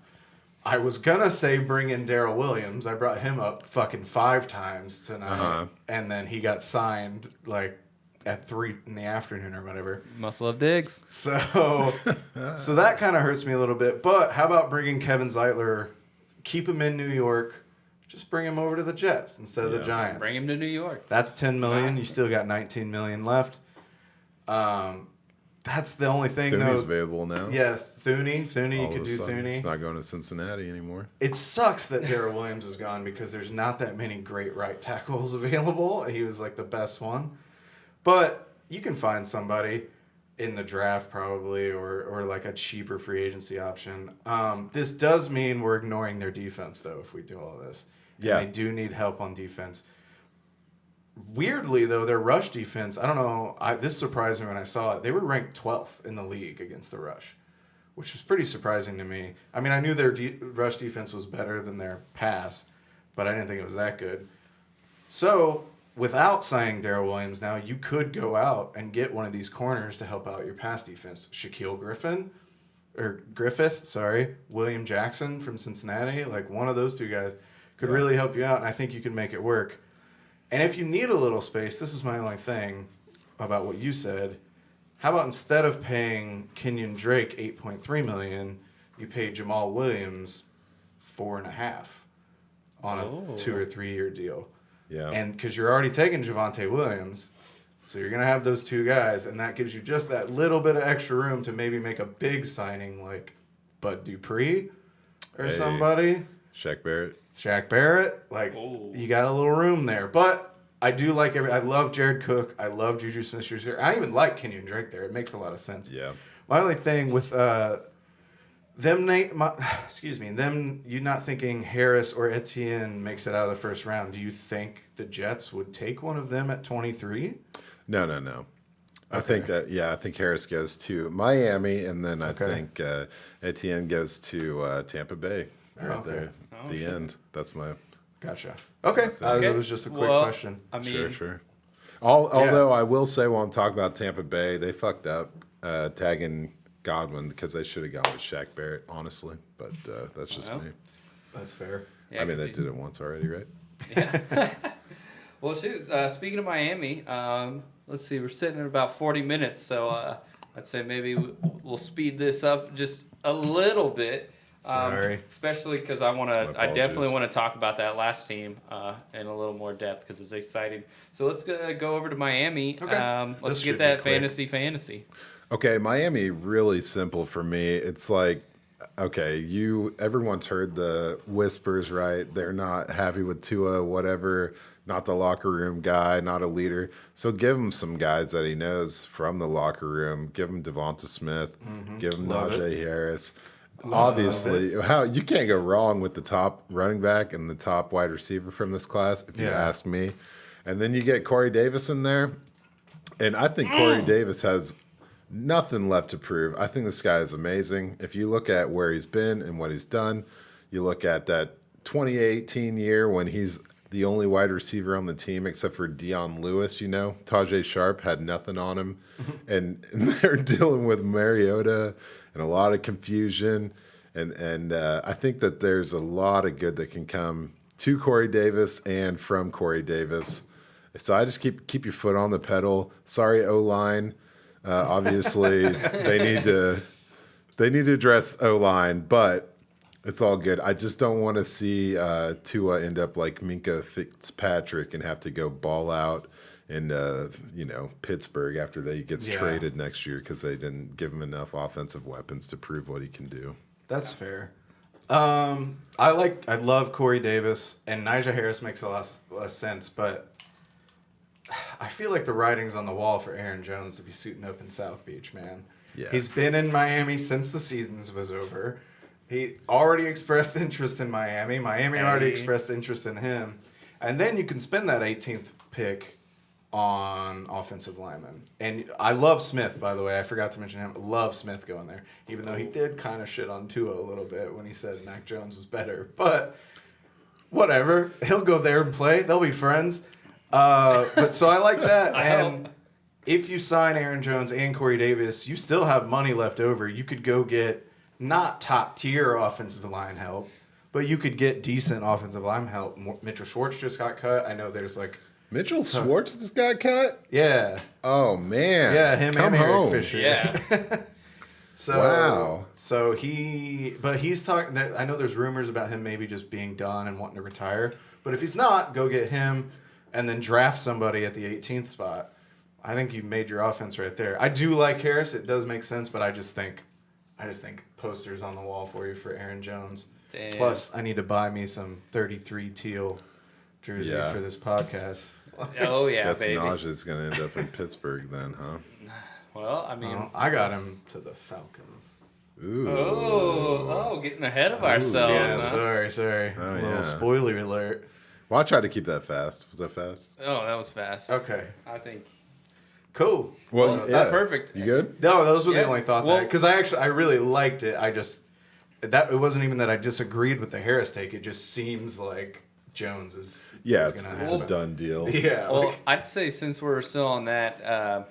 I was going to say bring in Darrell Williams. I brought him up fucking 5 times tonight. And then he got signed at 3 in the afternoon or whatever. Must love Diggs. So that kind of hurts me a little bit. But how about bringing Kevin Zeitler, keep him in New York, just bring him over to the Jets instead of the Giants. Bring him to New York. That's $10 million. You still got $19 million left. That's the only thing, Thuney's though. available now. Yeah, Thuney, you All could of a do sudden, Thuney. He's not going to Cincinnati anymore. It sucks that Darrell Williams is gone because there's not that many great right tackles available. He was like the best one. But you can find somebody in the draft probably or like a cheaper free agency option. This does mean we're ignoring their defense, though, if we do all this. Yeah. And they do need help on defense. Weirdly, though, their rush defense, I don't know, this surprised me when I saw it. They were ranked 12th in the league against the rush, which was pretty surprising to me. I mean, I knew their rush defense was better than their pass, but I didn't think it was that good. So, without signing Darrell Williams now, you could go out and get one of these corners to help out your pass defense. Shaquille Griffith, William Jackson from Cincinnati, like one of those two guys could really help you out, and I think you can make it work. And if you need a little space, this is my only thing about what you said. How about instead of paying Kenyon Drake $8.3 million, you pay Jamal Williams $4.5 on a 2 or 3 year deal? Yeah. And because you're already taking Javonte Williams, so you're gonna have those two guys, and that gives you just that little bit of extra room to maybe make a big signing like Bud Dupree or somebody. Shaq Barrett, you got a little room there. But I do like I love Jared Cook. I love Juju Smith-Schuster. I even like Kenyon Drake there. It makes a lot of sense. Yeah. My only thing with them you not thinking Harris or Etienne makes it out of the first round. Do you think the Jets would take one of them at 23? No. Okay. I think Harris goes to Miami, and then I think Etienne goes to Tampa Bay. There, the end. That's my. Gotcha. Okay. That was just a quick question. I mean, Sure. Although I will say, while I'm talking about Tampa Bay, they fucked up tagging Godwin because they should have gone with Shaq Barrett, honestly. But that's just me. That's fair. Yeah, I mean, they did it once already, right? Yeah. Well, shoot. Speaking of Miami, let's see. We're sitting at about 40 minutes, so I'd say maybe we'll speed this up just a little bit. Sorry. Especially because I definitely want to talk about that last team in a little more depth because it's exciting. So let's go over to Miami. Okay. Let's get that fantasy. Okay, Miami, really simple for me. It's like, okay, everyone's heard the whispers, right? They're not happy with Tua, whatever, not the locker room guy, not a leader. So give him some guys that he knows from the locker room. Give him Devonta Smith. Give him Love Najee it. Harris. Obviously, how you can't go wrong with the top running back and the top wide receiver from this class, if you ask me. And then you get Corey Davis in there. And I think Corey Davis has nothing left to prove. I think this guy is amazing. If you look at where he's been and what he's done, you look at that 2018 year when he's the only wide receiver on the team except for Dion Lewis, Tajay Sharp had nothing on him. and they're dealing with Mariota and a lot of confusion. And I think that there's a lot of good that can come to Corey Davis and from Corey Davis. So I just keep your foot on the pedal. Sorry, O-line. Obviously, they need to address O-line, but it's all good. I just don't want to see Tua end up like Minka Fitzpatrick and have to go ball out in Pittsburgh after he gets traded next year because they didn't give him enough offensive weapons to prove what he can do. That's fair. I love Corey Davis, and Najee Harris makes a lot less sense, but I feel like the writing's on the wall for Aaron Jones to be suiting up in South Beach, man. Yeah. He's been in Miami since the season was over. He already expressed interest in Miami. Miami already expressed interest in him. And then you can spend that 18th pick on offensive linemen. And I love Smith, by the way. I forgot to mention him. Love Smith going there, even though he did kind of shit on Tua a little bit when he said Mac Jones was better. But whatever. He'll go there and play. They'll be friends. But so I like that. And if you sign Aaron Jones and Corey Davis, you still have money left over. You could go get not top tier offensive line help, but you could get decent offensive line help. Mitchell Schwartz just got cut. I know there's like Mitchell Schwartz just got cut? Yeah. Oh man. Yeah, him Come and Eric home. Fisher. Yeah. So wow. So he's talking. I know there's rumors about him maybe just being done and wanting to retire. But if he's not, go get him and then draft somebody at the 18th spot. I think you've made your offense right there. I do like Harris. It does make sense, but I just think posters on the wall for you for Aaron Jones. Damn. Plus, I need to buy me some 33 teal jersey for this podcast. Oh yeah, That's baby. Najee's going to end up in Pittsburgh then, huh? Well, I mean, I got him to the Falcons. Ooh. Getting ahead of ourselves. Yeah, Huh? sorry. Oh, Little yeah. spoiler alert. Well, I tried to keep that fast. Was that fast? Oh, that was fast. Okay. I think. Cool. Well, Perfect. You good? No, those were the Yeah, only thoughts I well- had. Because I really liked it. It wasn't even that I disagreed with the Harris take. It just seems like Jones is Yeah, is it's gonna a happen. done deal. Yeah. Well, like- I'd say since we're still on that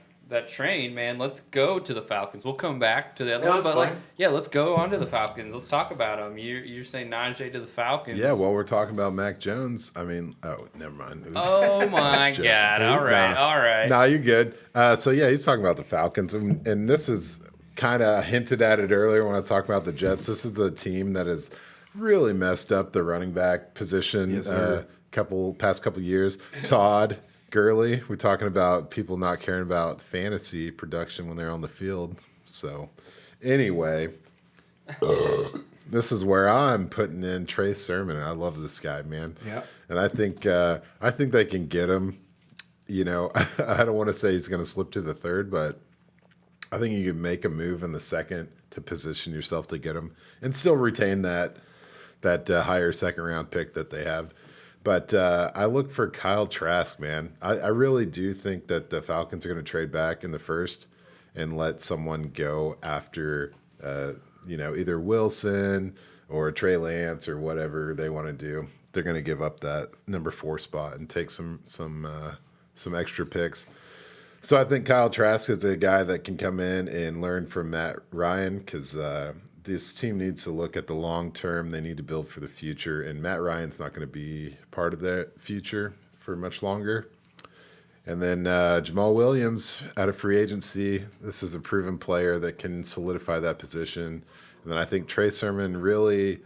train, man, let's go to the Falcons. We'll come back to the other Yeah, one, that's but fine. let's go on to the Falcons. Let's talk about them. You're saying Najee to the Falcons? Yeah, well, we're talking about Mac Jones. I mean, never mind. Oops. Oh my Just God! joking. All right, Nah. all right. No, you're good. So, yeah, he's talking about the Falcons. And this is kind of hinted at it earlier when I talked about the Jets. This is a team that has really messed up the running back position Yes, sir. past couple years. Todd Gurley, we're talking about people not caring about fantasy production when they're on the field. So, anyway, this is where I'm putting in Trey Sermon. I love this guy, man. Yeah. And I think they can get him. I don't want to say he's going to slip to the third, but I think you can make a move in the second to position yourself to get him and still retain that higher second round pick that they have. But I look for Kyle Trask, man. I really do think that the Falcons are going to trade back in the first and let someone go after, either Wilson or Trey Lance or whatever they want to do. They're going to give up that number 4 spot and take some extra picks. So I think Kyle Trask is a guy that can come in and learn from Matt Ryan because this team needs to look at the long term. They need to build for the future, and Matt Ryan's not going to be part of that future for much longer. And then Jamal Williams out of free agency. This is a proven player that can solidify that position. And then I think Trey Sermon really,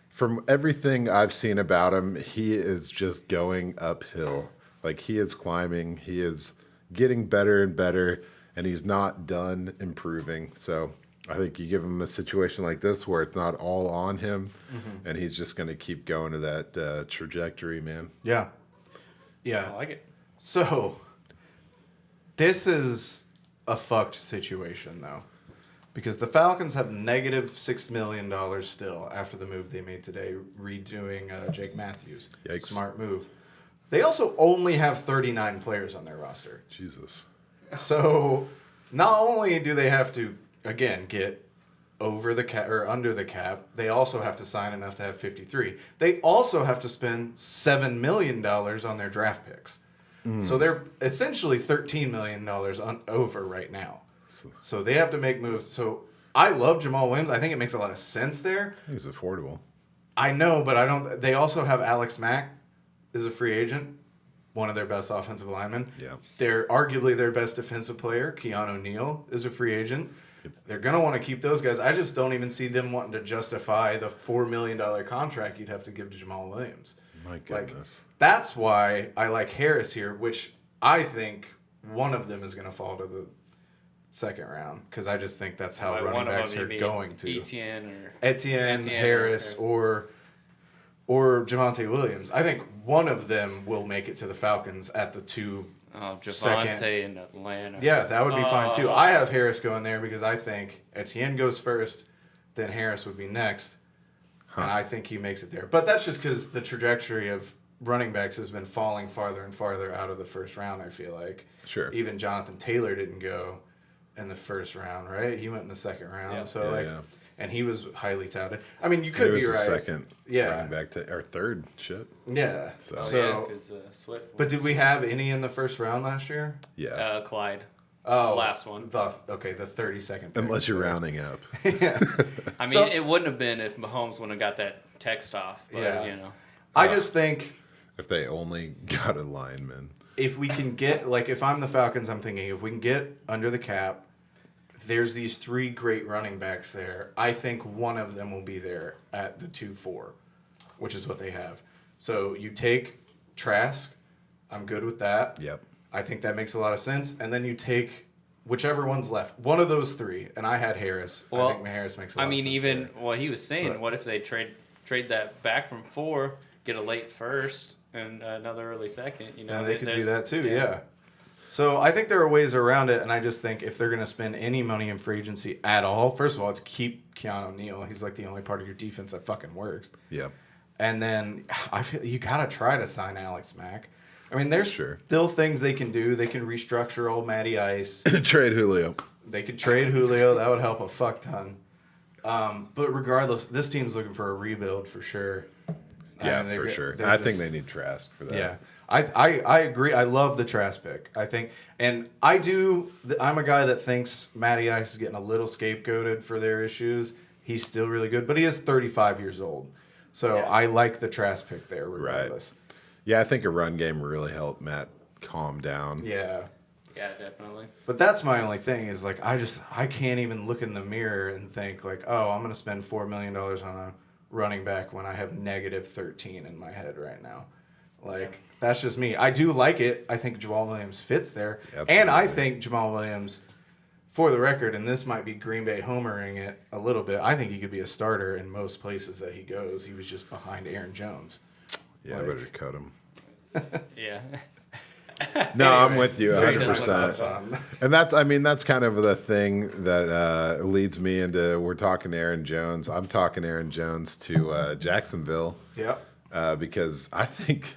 from everything I've seen about him, he is just going uphill. Like he is climbing. He is getting better and better, and he's not done improving. So I think you give him a situation like this where it's not all on him, and he's just going to keep going to that trajectory, man. Yeah. Yeah. I like it. So, this is a fucked situation, though. Because the Falcons have negative $6 million still after the move they made today, redoing Jake Matthews. Yikes. Smart move. They also only have 39 players on their roster. Jesus. So, not only do they have to, again, get over the cap or under the cap, they also have to sign enough to have 53. They also have to spend $7 million on their draft picks. So they're essentially $13 million over right now. So they have to make moves. So I love Jamal Williams. I think it makes a lot of sense there. He's affordable. I know, but I don't. They also have Alex Mack is a free agent, one of their best offensive linemen. Yeah. They're arguably their best defensive player. Keanu Neal is a free agent. They're going to want to keep those guys. I just don't even see them wanting to justify the $4 million contract you'd have to give to Jamal Williams. My goodness. That's why I like Harris here, which I think one of them is going to fall to the second round because I just think that's how By running one of backs them, are you going mean to. Etienne Etienne, Harris, or Javonte Williams. I think one of them will make it to the Falcons at the two. Oh, Second. Javonte in Atlanta. Yeah, that would be fine too. I have Harris going there because I think Etienne goes first, then Harris would be next, and I think he makes it there. But that's just because the trajectory of running backs has been falling farther and farther out of the first round, I feel like. Sure. Even Jonathan Taylor didn't go in the first round, right? He went in the second round. Yeah. So, Yeah. and he was highly touted. I mean, you could He was be the right. second Yeah. running back to or third shit. Yeah. So- Oh, So, yeah, because Swift. but did we have any in the first round last year? Yeah. Clyde. Oh, Last one. The 32nd. pick. Unless you're rounding up. Yeah. I mean, So- it wouldn't have been if Mahomes wouldn't have got that text off. But, Yeah. you know. I just think If they only got a lineman. if we can get, like, if I'm the Falcons, I'm thinking if we can get under the cap, there's these three great running backs there. I think one of them will be there at the 2-4, which is what they have. So you take Trask. I'm good with that. Yep. I think that makes a lot of sense. And then you take whichever one's left, one of those three. And I had Harris. Well, I think Harris makes a lot I of mean, sense even there. what he was saying, But- what if they trade that back from 4, get a late first, and another early second? You know, And they could do there's- that too, yeah. So I think there are ways around it, and I just think if they're going to spend any money in free agency at all, first of all, it's keep Keanu Neal. He's like the only part of your defense that fucking works. Yep. And then I feel you got to try to sign Alex Mack. I mean, there's Sure. still things they can do. They can restructure old Matty Ice. Trade Julio. They could trade Julio. That would help a fuck ton. But regardless, this team's looking for a rebuild for sure. Yeah, they're for go- sure. they're I think just- they need Trask for that. Yeah. I agree. I love the Trask pick. I think, and I do. I'm a guy that thinks Matty Ice is getting a little scapegoated for their issues. He's still really good, but he is 35 years old. So Yeah. I like the Trask pick there, regardless. Yeah, I think a run game really helped Matt calm down. Yeah. Yeah, definitely. But that's my only thing is like I can't even look in the mirror and think like, oh, I'm gonna spend $4 million on a running back when I have negative 13 in my head right now. Like that's just me. I do like it. I think Jamal Williams fits there, and I Absolutely. think Jamal Williams, for the record, and this might be Green Bay homering it a little bit. I think he could be a starter in most places that he goes. He was just behind Aaron Jones. Yeah, I Like- better cut him. Yeah. No, I'm with you Very 100%. Fun. And that's kind of the thing that leads me into we're talking Aaron Jones. I'm talking Aaron Jones to Jacksonville Yep. because I think,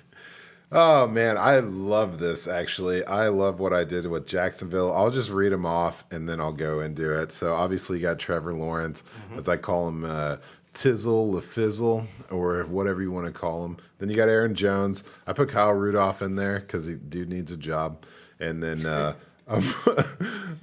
oh man, I love this actually. I love what I did with Jacksonville. I'll just read them off and then I'll go into it. So obviously you got Trevor Lawrence, as I call him, Tizzle, LaFizzle, or whatever you want to call him. Then you got Aaron Jones. I put Kyle Rudolph in there because dude needs a job. And then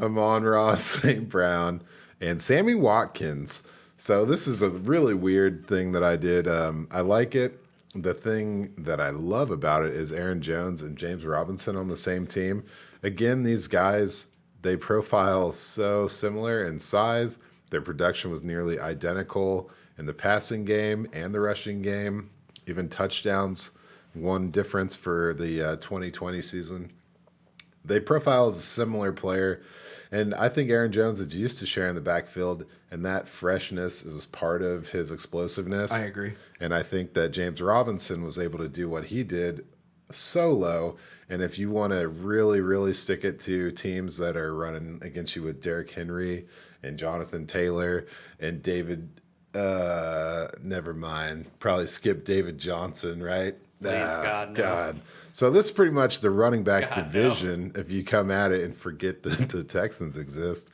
Amon-Ra St. Brown and Sammy Watkins. So this is a really weird thing that I did. I like it. The thing that I love about it is Aaron Jones and James Robinson on the same team. Again, these guys, they profile so similar in size. Their production was nearly identical in the passing game and the rushing game. Even touchdowns, one difference for the 2020 season. They profile as a similar player. And I think Aaron Jones is used to sharing the backfield, and that freshness was part of his explosiveness. I agree. And I think that James Robinson was able to do what he did so low. And if you want to really, really stick it to teams that are running against you with Derrick Henry and Jonathan Taylor and David, never mind, probably skip David Johnson, right? Please, God, no. God. So this is pretty much the running back God, division if you come at it and forget that the Texans exist.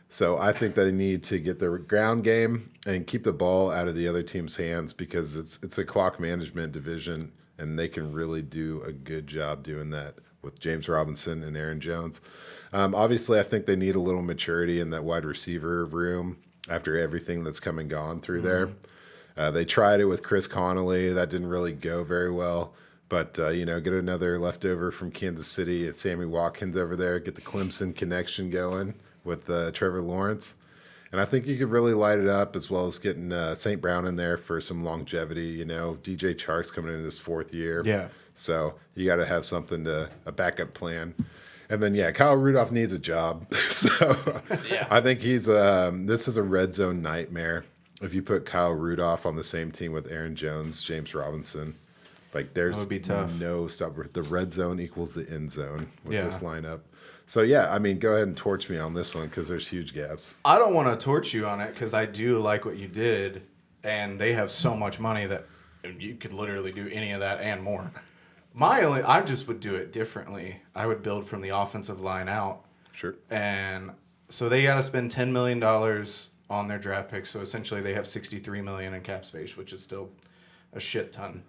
So I think they need to get their ground game and keep the ball out of the other team's hands because it's a clock management division, and they can really do a good job doing that with James Robinson and Aaron Jones. Obviously, I think they need a little maturity in that wide receiver room after everything that's come and gone through there. They tried it with Chris Connolly. That didn't really go very well. But, get another leftover from Kansas City at Sammy Watkins over there. Get the Clemson connection going with Trevor Lawrence. And I think you could really light it up as well as getting St. Brown in there for some longevity. DJ Chark's coming into his 4th year. Yeah. So you got to have something a backup plan. And then, Kyle Rudolph needs a job. So Yeah. I think this is a red zone nightmare. If you put Kyle Rudolph on the same team with Aaron Jones, James Robinson, there's would be tough. no stop. The red zone equals the end zone with Yeah. this lineup. So, go ahead and torch me on this one because there's huge gaps. I don't want to torch you on it because I do like what you did, and they have so much money that you could literally do any of that and more. I just would do it differently. I would build from the offensive line out. Sure. And so they got to spend $10 million on their draft picks. So essentially they have $63 million in cap space, which is still a shit ton.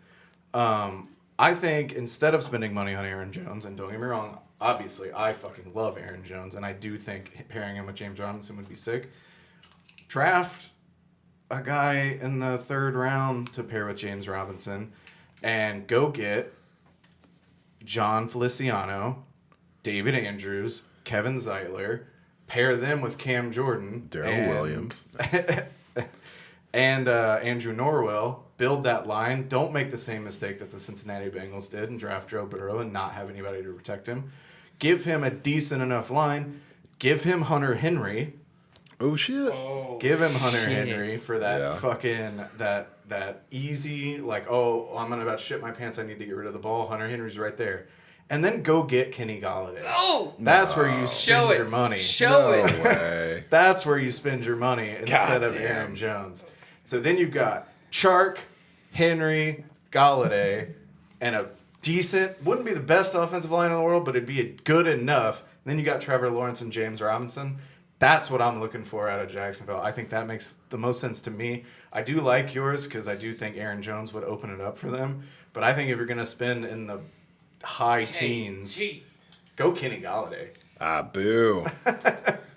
I think instead of spending money on Aaron Jones, and don't get me wrong, obviously I fucking love Aaron Jones, and I do think pairing him with James Robinson would be sick. Draft a guy in the 3rd round to pair with James Robinson, and go get John Feliciano, David Andrews, Kevin Zeitler, pair them with Cam Jordan, Darrell Williams. and Andrew Norwell. Build that line. Don't make the same mistake that the Cincinnati Bengals did and draft Joe Burrow and not have anybody to protect him. Give him a decent enough line. Give him Hunter Henry. Oh, shit. Give him Hunter shit. Henry for that fucking that easy, I'm about to shit my pants, I need to get rid of the ball. Hunter Henry's right there. And then go get Kenny Galladay. Oh! That's where you spend your money. Show it. No way. That's where you spend your money instead of Goddamn. Aaron Jones. So then you've got Chark, Henry, Galladay, and a decent, wouldn't be the best offensive line in the world, but it'd be good enough. And then you got Trevor Lawrence and James Robinson. That's what I'm looking for out of Jacksonville. I think that makes the most sense to me. I do like yours because I do think Aaron Jones would open it up for them. But I think if you're going to spend in the high teens, go Kenny Galladay. Ah, boo.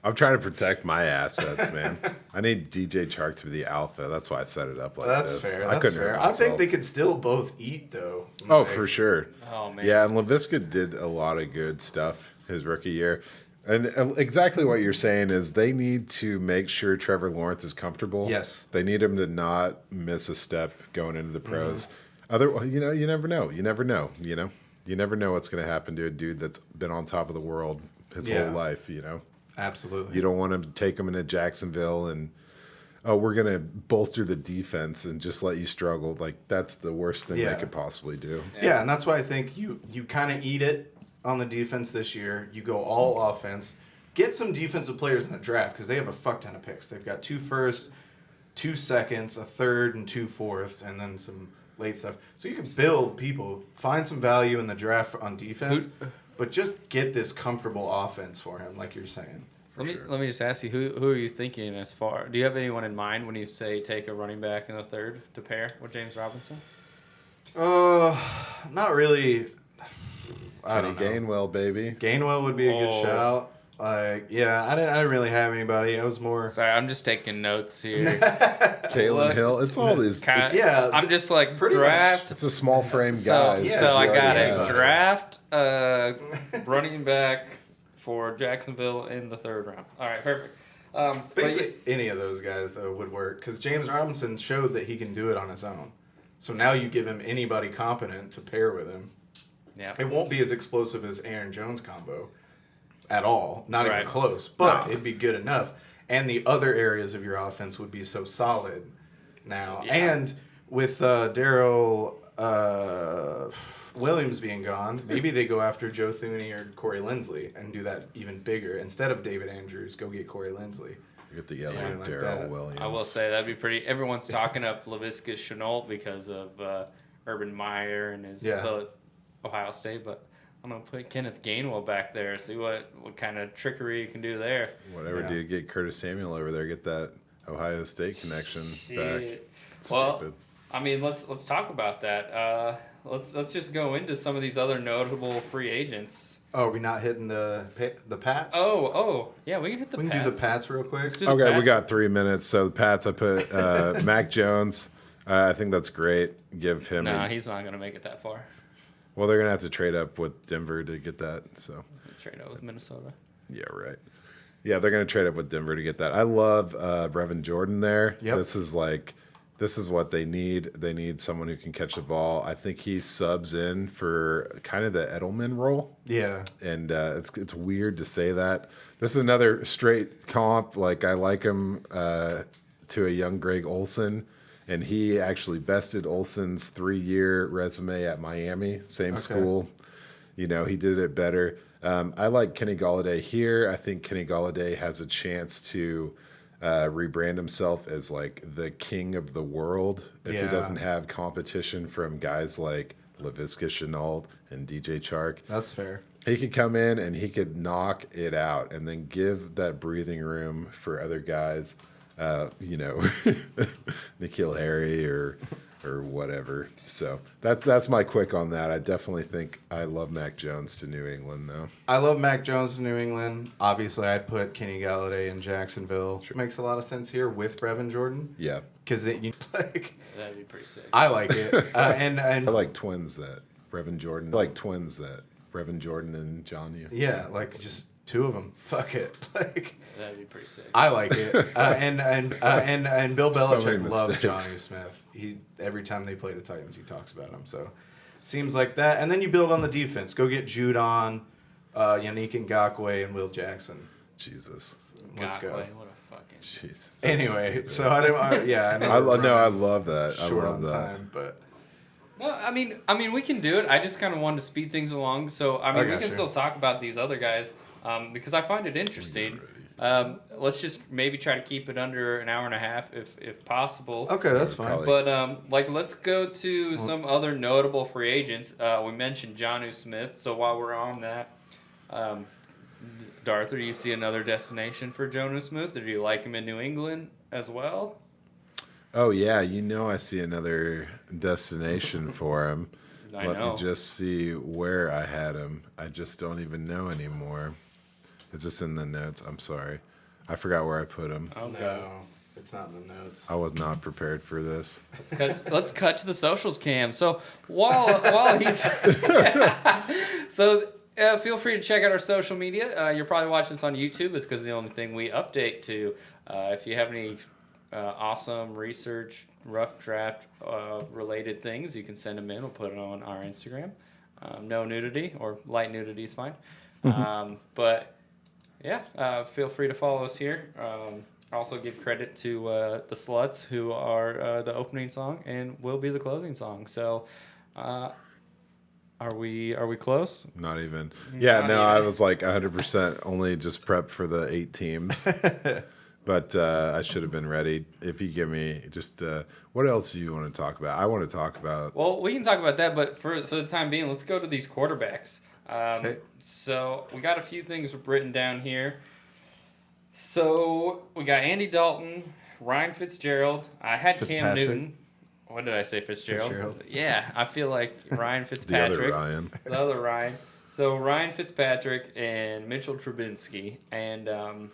I'm trying to protect my assets, man. I need DJ Chark to be the alpha. That's why I set it up like That's this. fair. I That's couldn't fair. hurt I think myself. they could still both eat, though. Oh, for sure. Oh, man. Yeah, and LaVisca did a lot of good stuff his rookie year. And exactly what you're saying is they need to make sure Trevor Lawrence is comfortable. Yes. They need him to not miss a step going into the pros. Mm-hmm. You never know. You never know, You never know what's going to happen to a dude that's been on top of the world his whole life, Absolutely. You don't want to take him into Jacksonville and, we're going to bolster the defense and just let you struggle. That's the worst thing they could possibly do. Yeah, and that's why I think you kind of eat it on the defense this year. You go all offense. Get some defensive players in the draft because they have a fuck ton of picks. They've got 2 firsts, 2 seconds, a third, and 2 fourths, and then some late stuff. So you can build people, find some value in the draft on defense, but just get this comfortable offense for him, like you're saying. Let me just ask you, who are you thinking as far? Do you have anyone in mind when you say take a running back in the 3rd to pair with James Robinson? Not really. I Kenny don't know. Gainwell, baby. Gainwell would be a good Oh. shout. I didn't really have anybody. I was more. Sorry, I'm just taking notes here. Kalen Look, Hill. It's all these. It's, Yeah, I'm just like pretty draft. it's a small frame So, guy. so I got Yeah. a draft running back for Jacksonville in the 3rd round. All right, perfect. But Basically, any of those guys though would work because James Robinson showed that he can do it on his own. So now you give him anybody competent to pair with him. yeah. It won't be as explosive as Aaron Jones combo at all, not Right. even close. But No. it'd be good enough, and the other areas of your offense would be so solid now. Yeah. And with Darrell Williams being gone, maybe they go after Joe Thuney or Corey Linsley and do that even bigger. Instead of David Andrews, go get Corey Linsley. Get the yellow Something like Darryl that. Williams. I will say that'd be pretty. Everyone's talking up Laviska Shenault because of Urban Meyer and his the Ohio State, but I'm gonna put Kenneth Gainwell back there. See what kind of trickery you can do there. Whatever, dude. Get Curtis Samuel over there. Get that Ohio State connection back. Well, Stupid. I mean, let's talk about that. Let's just go into some of these other notable free agents. Oh, are we not hitting the Pats? Oh, yeah, we can hit the we Pats. can do the Pats real quick. Let's do the Okay, we Pats. got 3 minutes. So the Pats, I put Mac Jones. I think that's great. Give him. Nah, he's not gonna make it that far. Well, they're gonna have to trade up with Denver to get that. So. Trade out with Minnesota. Yeah, right. Yeah, they're gonna trade up with Denver to get that. I love Brevin Jordan there. Yep. This is what they need. They need someone who can catch the ball. I think he subs in for kind of the Edelman role. Yeah. And it's weird to say that. This is another straight comp. Like, I like him to a young Greg Olson, and he actually bested Olson's 3-year resume at Miami, same school. You know, he did it better. I like Kenny Golladay here. I think Kenny Golladay has a chance to rebrand himself as like the king of the world if he doesn't have competition from guys like Laviska Shenault and DJ Chark. That's fair. He could come in and he could knock it out and then give that breathing room for other guys, you know, N'Keal Harry or whatever. So that's my quick on that. I definitely think I love Mac Jones to New England, though. I love Mac Jones to New England. Obviously, I'd put Kenny Galladay in Jacksonville. Sure. Makes a lot of sense here with Brevin Jordan. Yeah. Because you like. That'd be pretty sick. I like it. And I like twins that Brevin Jordan. I like twins that Brevin Jordan and Johnny. Yeah, like just two of them. Fuck it. Like. That'd be pretty sick. I like it, and Bill So Belichick many loves mistakes. Johnny Smith. Every time they play the Titans, he talks about him. So, seems like that. And then you build on the defense. Go get Judon, Yannick Ngakoue, and Will Jackson. Jesus. Let's go. What a fucking. Jesus. that's Anyway, stupid. so I know. I we're love that. I short love on that. time, but No, I mean, we can do it. I just kind of wanted to speed things along. So, I mean, we can gotcha. still talk about these other guys because I find it interesting. Let's just maybe try to keep it under an hour and a half if possible. okay, that's fine. Probably. But like, let's go to some other notable free agents. We mentioned Jonnu Smith. So while we're on that, Darthur, do you see another destination for Jonnu Smith, or do you like him in New England as well? Oh, yeah. You know I see another destination for him. I Let know. me just see where I had him. I just don't even know anymore. Is this in the notes? I'm sorry. I forgot where I put him. Oh, No, it's not in the notes. I was not prepared for this. Let's cut to the socials cam. So while he's feel free to check out our social media. You're probably watching this on YouTube. It's because the only thing we update to. If you have any awesome research, rough draft related things, you can send them in. We'll put it on our Instagram. No nudity or light nudity is fine. But yeah, feel free to follow us here. Also give credit to the Sluts, who are the opening song and will be the closing song. So, are we close? Not even. Yeah, Not no, even. I was like 100% only just prep for the 8 teams. But I should have been ready. If you give me just what else do you want to talk about? I want to talk about. Well, we can talk about that, but for the time being, let's go to these quarterbacks. Okay. So we got a few things written down here. So we got Andy Dalton, Ryan Fitzgerald. I had Cam Fitzpatrick. Newton. What did I say, Fitzgerald? Fitzgerald. Yeah, I feel like Ryan The Fitzpatrick. other Ryan. The other Ryan. So Ryan Fitzpatrick and Mitchell Trubinsky, and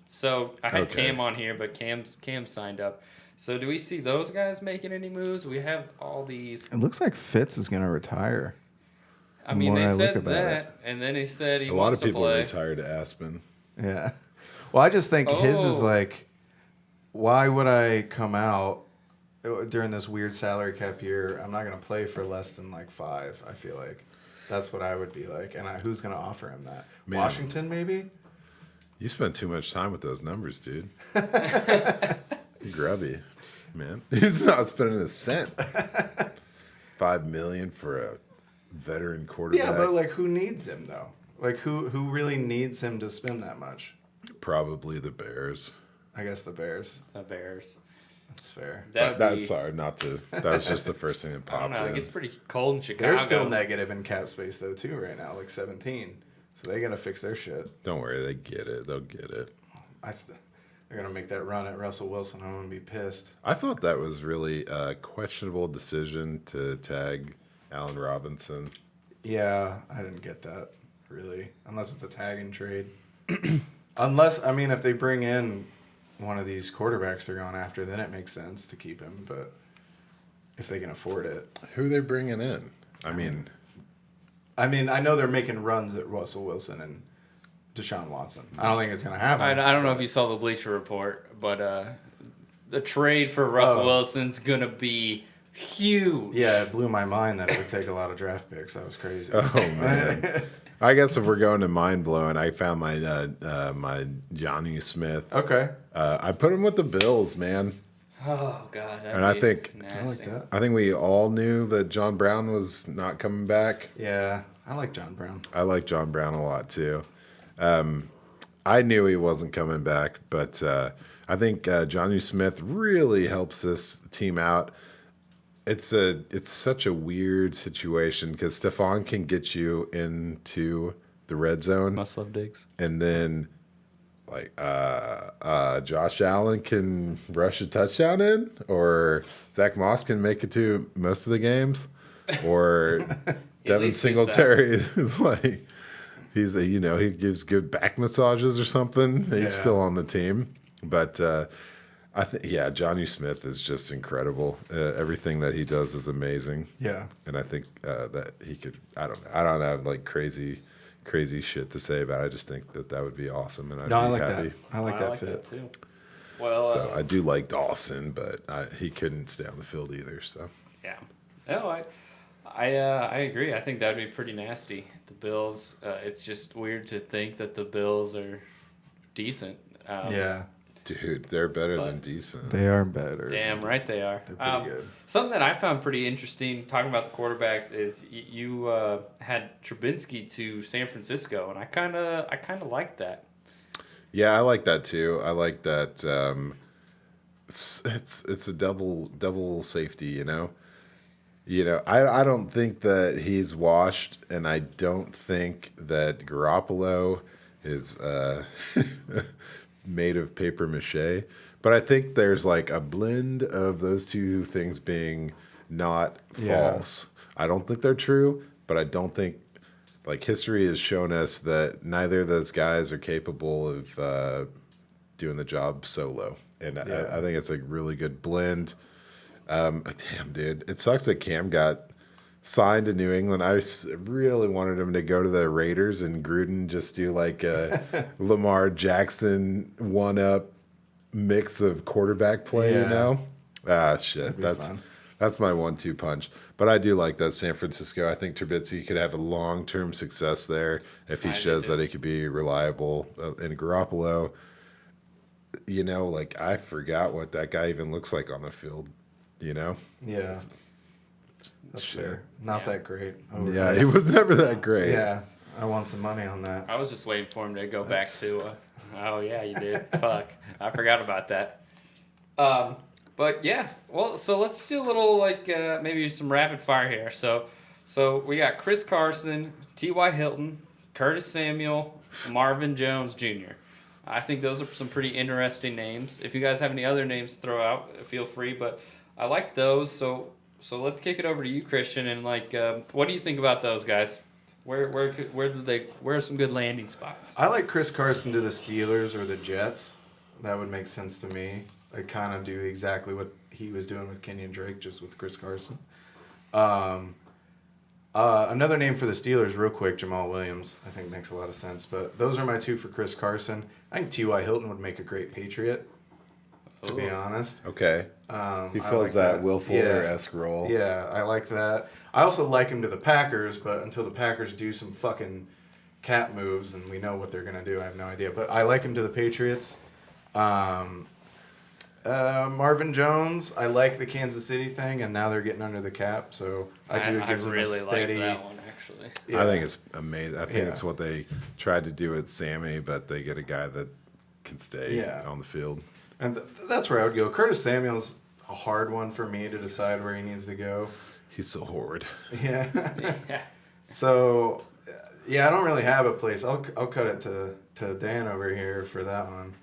so I had Okay. Cam on here, but Cam signed up. So do we see those guys making any moves? We have all these. It looks like Fitz is gonna retire. I mean, more they I look said about that, and then he said he A lot wants of to people play. retired to Aspen. Yeah. Well, I just think his is Oh. like, why would I come out during this weird salary cap year? I'm not going to play for less than like 5, I feel like. That's what I would be like. And who's going to offer him that? Man. Washington, maybe? You spent too much time with those numbers, dude. Grubby, man. He's not spending a cent. $5 million for a veteran quarterback. Yeah, but like, who needs him though? Like, who really needs him to spend that much? Probably the Bears. I guess the Bears. The Bears. That's fair. That But would be, sorry, not to. That was just the first thing that I popped don't know. It in. gets pretty cold in Chicago. They're still negative in cap space though too right now, like 17. So they gotta fix their shit. Don't worry, they get it. They'll get it. They're gonna make that run at Russell Wilson. I'm gonna be pissed. I thought that was really a questionable decision to tag Allen Robinson. Yeah, I didn't get that really, unless it's a tag and trade. Unless, I mean, if they bring in one of these quarterbacks they're going after, then it makes sense to keep him. But if they can afford it, Who are they bringing in? I mean, I know they're making runs at Russell Wilson and Deshaun Watson. I don't think it's gonna happen. I don't know if you saw the Bleacher Report, but the trade for Russell Wilson's gonna be huge. Yeah, it blew my mind that it would take a lot of draft picks. That was crazy. oh man. I guess if we're going to mind blowing, I found my my Johnny Smith. Okay. I put him with the Bills, man. Oh god. And I think nasty. that. I think we all knew that John Brown was not coming back. Yeah, I like John Brown. I like John Brown a lot too. I knew he wasn't coming back, but I think Johnny Smith really helps this team out. It's such a weird situation because Stephon can get you into the red zone, Must love Diggs. and then like Josh Allen can rush a touchdown in, or Zach Moss can make it to most of the games, or Devin least Singletary is like he gives good back massages or something. He's Yeah. still on the team, but I think Johnny Smith is just incredible. Everything that he does is amazing. Yeah. And I think that he could. I don't have like crazy shit to say about it. I just think that would be awesome, and I'd No, I be like happy. that. I like that fit. too. Well, So I do like Dawson, but he couldn't stay on the field either. So yeah. No, I agree. I think that'd be pretty nasty. The Bills. It's just weird to think that the Bills are decent. Yeah. dude, they're better than decent. They are better. Damn right they are. They're pretty good. Something that I found pretty interesting talking about the quarterbacks is you had Trubinsky to San Francisco, and I kind of liked that. Yeah, I like that too. I like that. It's a double safety, you know. I don't think that he's washed, and I don't think that Garoppolo is made of paper mache. But I think there's like a blend of those two things being not false. I don't think they're true, but I don't think, like, history has shown us that neither of those guys are capable of doing the job solo. And I think it's a really good blend. Damn, dude. It sucks that Cam got signed to New England. I really wanted him to go to the Raiders and Gruden just do like a Lamar Jackson one-up mix of quarterback play, you know? Ah, shit. That's my 1-2 punch. But I do like that San Francisco. I think Trubisky could have a long-term success there if he shows that he could be reliable. And Garoppolo, like, I forgot what that guy even looks like on the field, Yeah. That's fair. Not that great. Yeah, he was never that great. Yeah. I want some money on that. I was just waiting for him to go back to. Oh yeah, you did. Fuck, I forgot about that. But yeah, well, so let's do a little like maybe some rapid fire here. So we got Chris Carson, T.Y. Hilton, Curtis Samuel, Marvin Jones Jr. I think those are some pretty interesting names. If you guys have any other names to throw out, feel free. But I like those. So let's kick it over to you, Christian, and like, what do you think about those guys? Where are some good landing spots? I like Chris Carson to the Steelers or the Jets. That would make sense to me. I kind of do exactly what he was doing with Kenyon Drake, just with Chris Carson. Another name for the Steelers, real quick, Jamal Williams. I think makes a lot of sense. But those are my two for Chris Carson. I think T.Y. Hilton would make a great Patriot, to be honest. Okay. He fills like that Will Fuller-esque role. Yeah, I like that. I also like him to the Packers, but until the Packers do some fucking cat moves, and we know what they're going to do, I have no idea. But I like him to the Patriots. Marvin Jones. I like the Kansas City thing, and now they're getting under the cap, so I do I give them really a steady. like that one actually. I think it's amazing. I think Yeah. it's what they tried to do with Sammy, but they get a guy that can stay Yeah. on the field. And that's where I would go. Curtis Samuel's a hard one for me to decide where he needs to go. He's so horrid. Yeah. Yeah. So, yeah, I don't really have a place. I'll cut it to Dan over here for that one.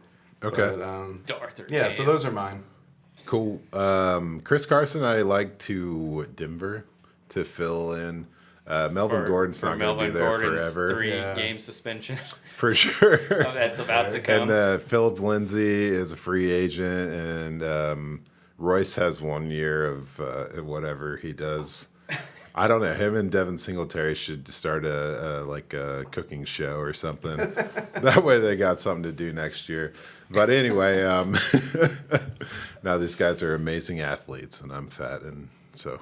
Okay. But, Darthur. yeah, so those are mine. Cool. Chris Carson, I like to Denver to fill in. Melvin Gordon's not going to be there forever. 3-game suspension. For sure. That's about to come. And Philip Lindsay is a free agent, and Royce has 1 year of whatever he does. I don't know. Him and Devin Singletary should start a cooking show or something. That way they got something to do next year. But anyway, now these guys are amazing athletes, and I'm fat, and so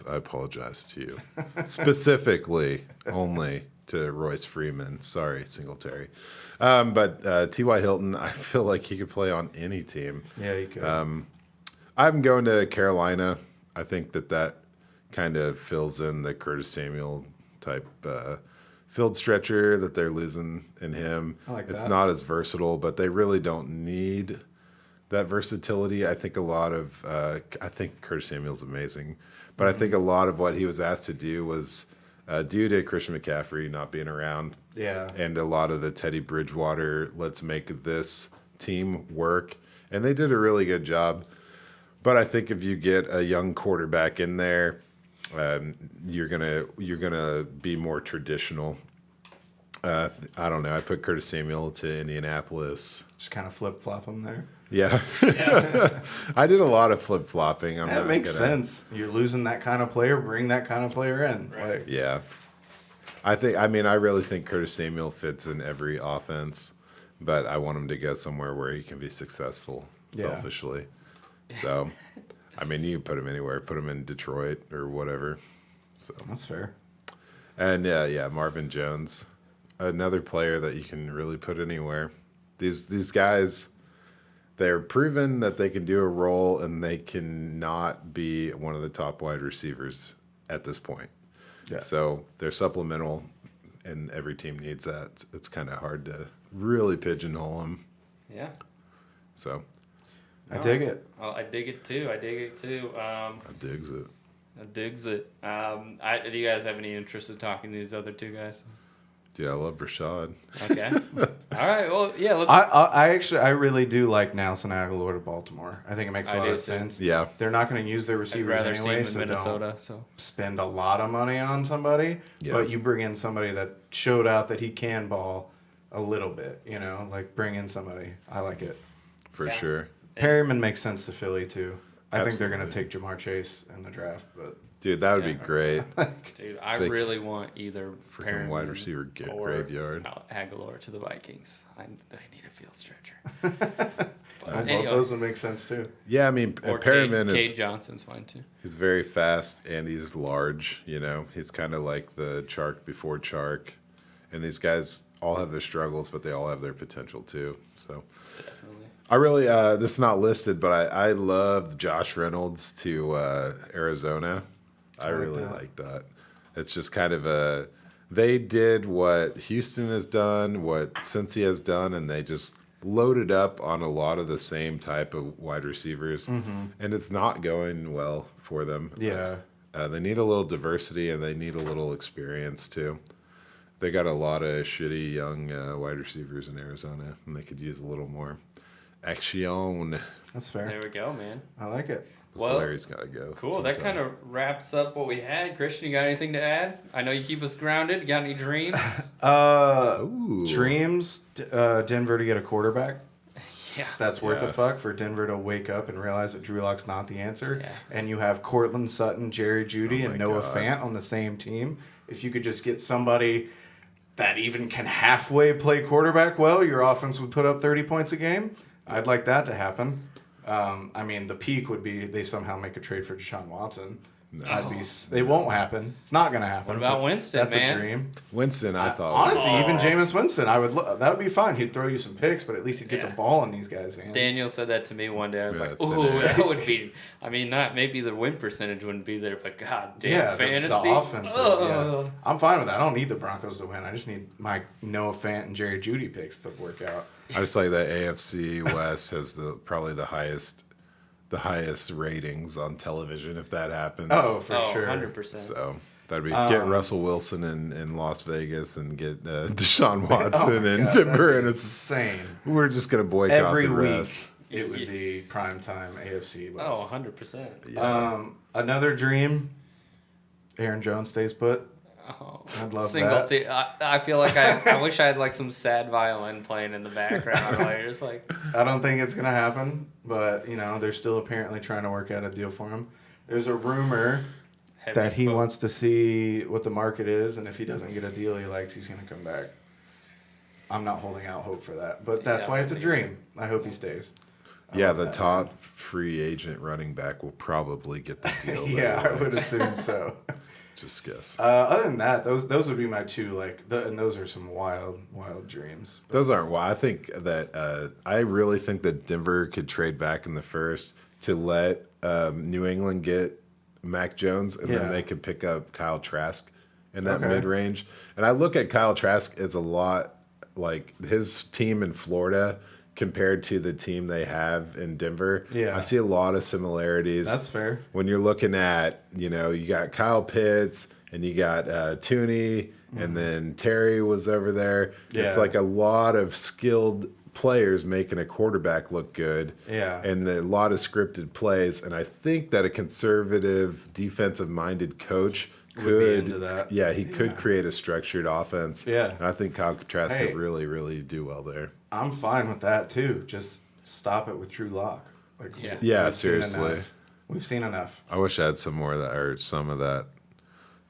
I apologize to you. Specifically, only to Royce Freeman. Sorry, Singletary. But T.Y. Hilton, I feel like he could play on any team. Yeah, you could. I'm going to Carolina. I think that kind of fills in the Curtis Samuel type field stretcher that they're losing in him. I like it's that. not as versatile, but they really don't need that versatility. I think I think Curtis Samuel's amazing, but I think a lot of what he was asked to do was due to Christian McCaffrey not being around. Yeah. And a lot of the Teddy Bridgewater, let's make this team work. And they did a really good job. But I think if you get a young quarterback in there, you're gonna be more traditional. I don't know. I put Curtis Samuel to Indianapolis. Just kind of flip-flop them there. Yeah. I did a lot of flip-flopping. That makes sense. You're losing that kind of player, bring that kind of player in. Right. Like, Yeah. I really think Curtis Samuel fits in every offense, but I want him to go somewhere where he can be successful, Yeah. selfishly. So, you can put him anywhere. Put him in Detroit or whatever. So that's fair. And yeah, Marvin Jones, another player that you can really put anywhere. These guys, they're proven that they can do a role, and they cannot be one of the top wide receivers at this point. Yeah. So they're supplemental, and every team needs that. It's kind of hard to really pigeonhole them. Yeah. So I dig it. Well, I dig it too. I digs it. I digs it. Do you guys have any interest in talking to these other two guys? Dude, I love Rashad. Okay. All right. Well, yeah. Let's. I really do like Nelson Aguilar to Baltimore. I think it makes a lot of sense. Yeah. They're not going to use their I'd receivers rather see anyway, him in so Minnesota. don't So spend a lot of money on somebody. Yeah. But you bring in somebody that showed out that he can ball a little bit. Bring in somebody. I like it. For Yeah. sure. Perryman makes sense to Philly too. I think they're going to Absolutely. take Jamar Chase in the draft, but Dude, that would be Yeah. great. dude, I They- really want either Freaking Perriman wide receiver or graveyard. Aguilar to the Vikings. They need a field stretcher. both those would make sense too. Yeah, Or Perriman Cade is Johnson's fine too. he's very fast and he's large. He's kind of like the Chark before Chark, and these guys all have their struggles, but they all have their potential too. So Definitely. I really this is not listed, but I love Josh Reynolds to Arizona. I like really that. like that. It's just kind of they did what Houston has done, what Cincy has done, and they just loaded up on a lot of the same type of wide receivers, and it's not going well for them. Yeah. They need a little diversity, and they need a little experience too. They got a lot of shitty young wide receivers in Arizona, and they could use a little more action. That's fair. There we go, man. I like it. Well, Larry's got to go. Cool. That kind of wraps up what we had. Christian, you got anything to add? I know you keep us grounded. You got any dreams? Ooh. Dreams, Denver to get a quarterback. Yeah. That's worth Yeah. a fuck for Denver to wake up and realize that Drew Lock's not the answer. Yeah. And you have Cortland Sutton, Jerry Jeudy, Oh and my Noah God. Fant on the same team. If you could just get somebody that even can halfway play quarterback well, your offense would put up 30 points a game. I'd like that to happen. The peak would be they somehow make a trade for Deshaun Watson. It won't happen. It's not gonna happen. What about but Winston, That's man? a dream. Winston, I thought. Honestly, Oh. even Jameis Winston, that would be fine. He'd throw you some picks, but at least he'd get Yeah. the ball in these guys' hands. Daniel said that to me one day. I was Yeah, like, thin "Ooh, air. that would be." I mean, not maybe the win percentage wouldn't be there, but God damn, Yeah, fantasy. the offense. Ugh. Yeah. I'm fine with that. I don't need the Broncos to win. I just need my Noah Fant and Jerry Jeudy picks to work out. I just like that AFC West has probably the highest ratings on television if that happens. Oh, for sure. 100%. So that'd be get Russell Wilson in Las Vegas and get Deshaun Watson in God, Denver, that'd and be it's insane. we're just gonna boycott Every the week rest. it would be primetime AFC Oh, West. 100%. Yeah. Another dream. Aaron Jones stays put. Oh, I'd love single that. team. I feel like I wish I had like some sad violin playing in the background while you're just like, I don't think it's gonna happen, but they're still apparently trying to work out a deal for him. There's a rumor heavy that he quote. wants to see what the market is, and if he doesn't get a deal he likes, he's gonna come back. I'm not holding out hope for that, but that's Yeah, why it's a I dream. I hope he stays. I Yeah, love the that. top free agent running back will probably get the deal. that Yeah, he I would likes. assume so. Just guess. Other than that, those would be my two, and those are some wild dreams. Those aren't why. I think that I really think that Denver could trade back in the first to let New England get Mac Jones, and Yeah. then they could pick up Kyle Trask in that Okay. mid range. And I look at Kyle Trask as a lot like his team in Florida compared to the team they have in Denver. Yeah. I see a lot of similarities. That's fair. When you're looking at, you got Kyle Pitts and you got Tooney, and then Terry was over there. It's Yeah. like a lot of skilled players making a quarterback look good. Yeah. And a lot of scripted plays. And I think that a conservative, defensive-minded coach Would be could, into that. yeah, he could create a structured offense. Yeah. And I think Kyle Trask Hey. could really, really do well there. I'm fine with that too. Just stop it with Drew Lock. Yeah. Yeah, we've seen seriously. enough. We've seen enough. I wish I had some more of that, or some of that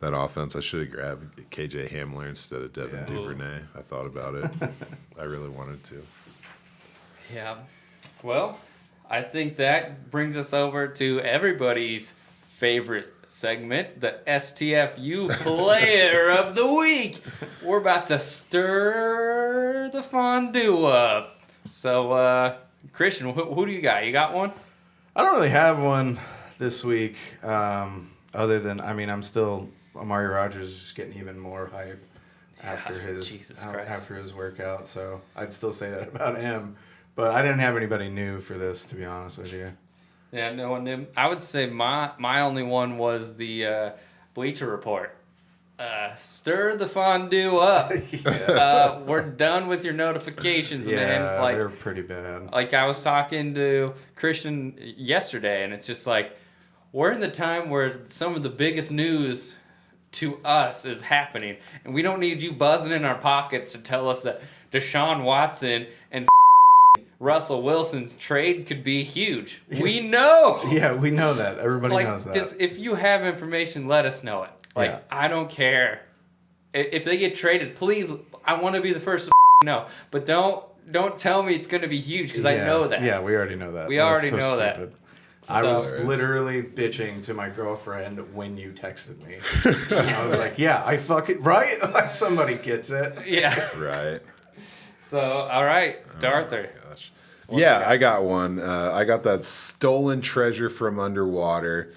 offense. I should have grabbed KJ Hamler instead of Devin Yeah. Duvernay. I thought about it. I really wanted to. Yeah. Well, I think that brings us over to everybody's favorite segment, the STFU Player of the Week. We're about to stir the fondue up. So, Christian, who do you got? You got one? I don't really have one this week, other than Amari Rogers is just getting even more hype after his Jesus Christ. after his workout. So I'd still say that about him, but I didn't have anybody new for this, to be honest with you. Yeah, no one knew. I would say my only one was the Bleacher Report. Stir the fondue up. We're done with your notifications, man. They're pretty bad. Like I was talking to Christian yesterday, and it's just like we're in the time where some of the biggest news to us is happening, and we don't need you buzzing in our pockets to tell us that Deshaun Watson and Russell Wilson's trade could be huge. We know. Yeah, we know that. Everybody knows that. Just if you have information, let us know it. Like Yeah. I don't care if they get traded. Please, I want to be the first to know, but don't tell me it's going to be huge because I know that. Yeah, we already know that. We That was already know that. I So- was literally bitching to my girlfriend when you texted me. And I was like, yeah, I fucking, right? Like somebody gets it. Yeah. Right. So all right, Darthur. Gosh. Yeah, I got one. I got that stolen treasure from underwater.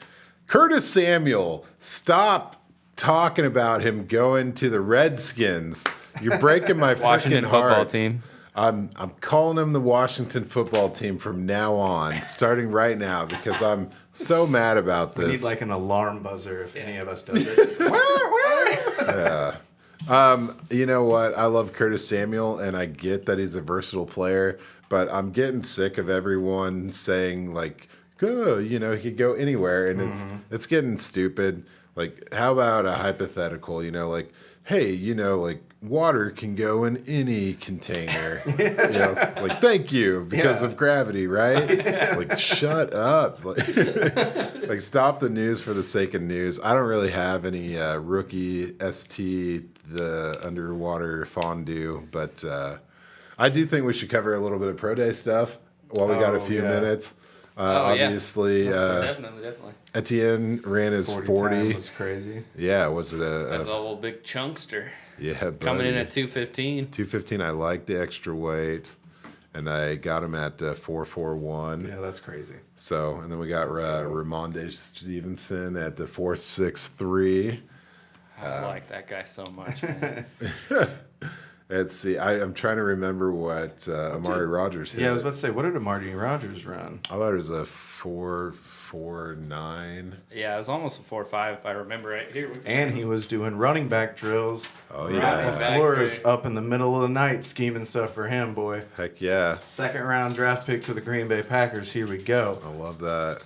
Curtis Samuel, stop talking about him going to the Redskins. You're breaking my Washington freaking football heart. team. I'm calling him the Washington football team from now on, starting right now, because I'm so mad about We need this. like an alarm buzzer if any of us does it. Yeah. You know what? I love Curtis Samuel, and I get that he's a versatile player, but I'm getting sick of everyone saying like, "Go," he could go anywhere, and it's getting stupid. Like, how about a hypothetical? Like, hey, like water can go in any container. Like thank you because of gravity, right? Like, shut up. Like, stop the news for the sake of news. I don't really have any rookie the underwater fondue, but I do think we should cover a little bit of pro day stuff while we got a few minutes. Obviously, definitely. Etienne ran his 40. time was crazy. Yeah, was it That's a little big chunkster yeah, coming in buddy. at 215. 215? I like the extra weight, and I got him at 441. Yeah, that's crazy. So, and then we got Ramonde Stevenson at the 463. I like that guy so much, man. Let's see. I'm trying to remember what Amari Rogers hit. Yeah, I was about to say, what did Amari Rogers run? I thought it was a 449. Yeah, it was almost a 4.5 if I remember right. Here we go. And he was doing running back drills. Oh, Running yeah. back. Flores right. up in the middle of the night scheming stuff for him, boy. Heck yeah. Second round draft pick to the Green Bay Packers. Here we go. I love that.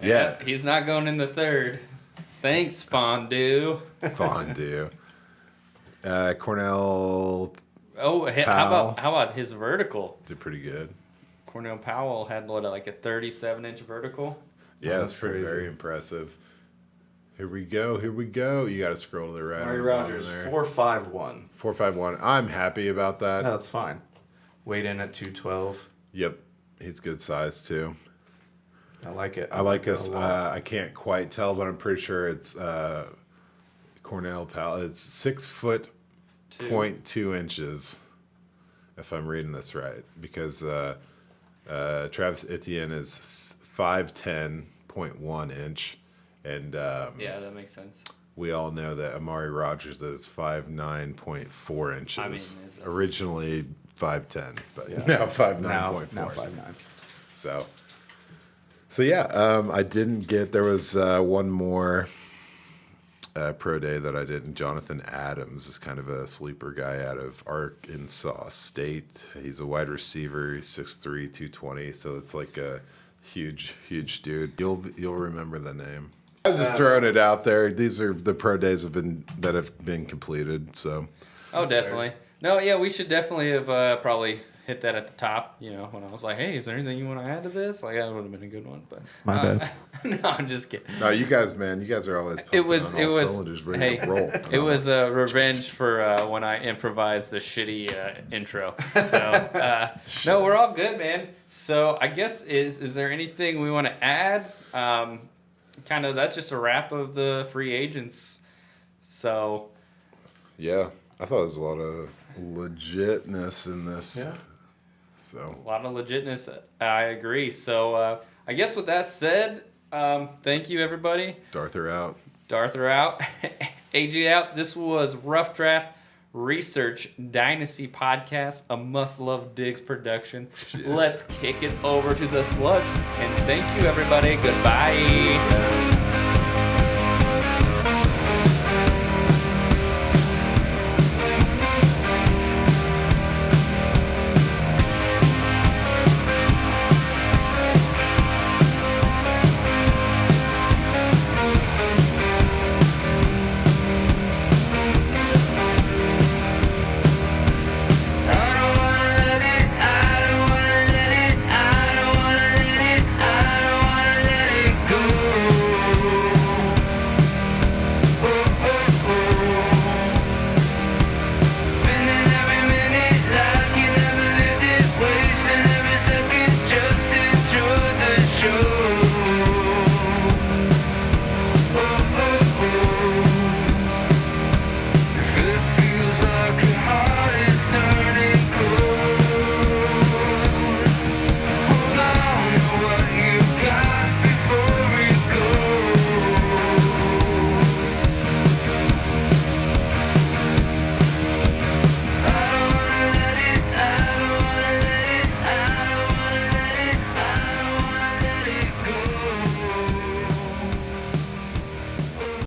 Yeah. He's not going in the third. Thanks, Fondue. Fondue. Cornell Oh, Powell. how about his vertical? did pretty good. Cornell Powell had like a 37-inch vertical. Yeah, that's that's pretty crazy. very impressive. Here we go. You got to scroll to the right. Amari on the bottom Rogers, there. 4.51. 451. I'm happy about that. That's fine. Weighed in at 212. Yep. He's good size too. I like it. I like it this. a lot. I can't quite tell, but I'm pretty sure it's Cornell Powell. It's 6 foot 0.2 inches, if I'm reading this right, because Travis Etienne is 5'10.1 inch, and Yeah, that makes sense. we all know that Amari Rogers is 5'9.4 inches. I mean, is this- originally 5'10, but Yeah. now 5'9.4. Now 5'9". So yeah, I didn't get. There was one more pro day that I didn't. Jonathan Adams is kind of a sleeper guy out of Arkansas State. He's a wide receiver. He's 6'3", 220. So it's like a huge dude. You'll remember the name. I was just throwing it out there. These are the pro days that have been completed. So Oh, definitely. No, yeah, we should definitely have probably hit that at the top. You know, when I was like, "Hey, is there anything you want to add to this?" Like, that would have been a good one. But My bad. no, I'm just kidding. no, you guys are always pumping It was. on It all was. cylinders, ready Hey, to roll. it was a revenge for when I improvised the shitty intro. So no, we're all good, man. So I guess is there anything we want to add? Kind of that's just a wrap of the free agents. So Yeah, I thought there was a lot of legitness in this. Yeah. So a lot of legitness. I agree. So I guess with that said, thank you everybody. Darthur out. Darthur out. AG out. This was Rough Draft Research Dynasty Podcast, a must-love Diggs production. Yeah. Let's kick it over to the sluts. And thank you, everybody. Goodbye.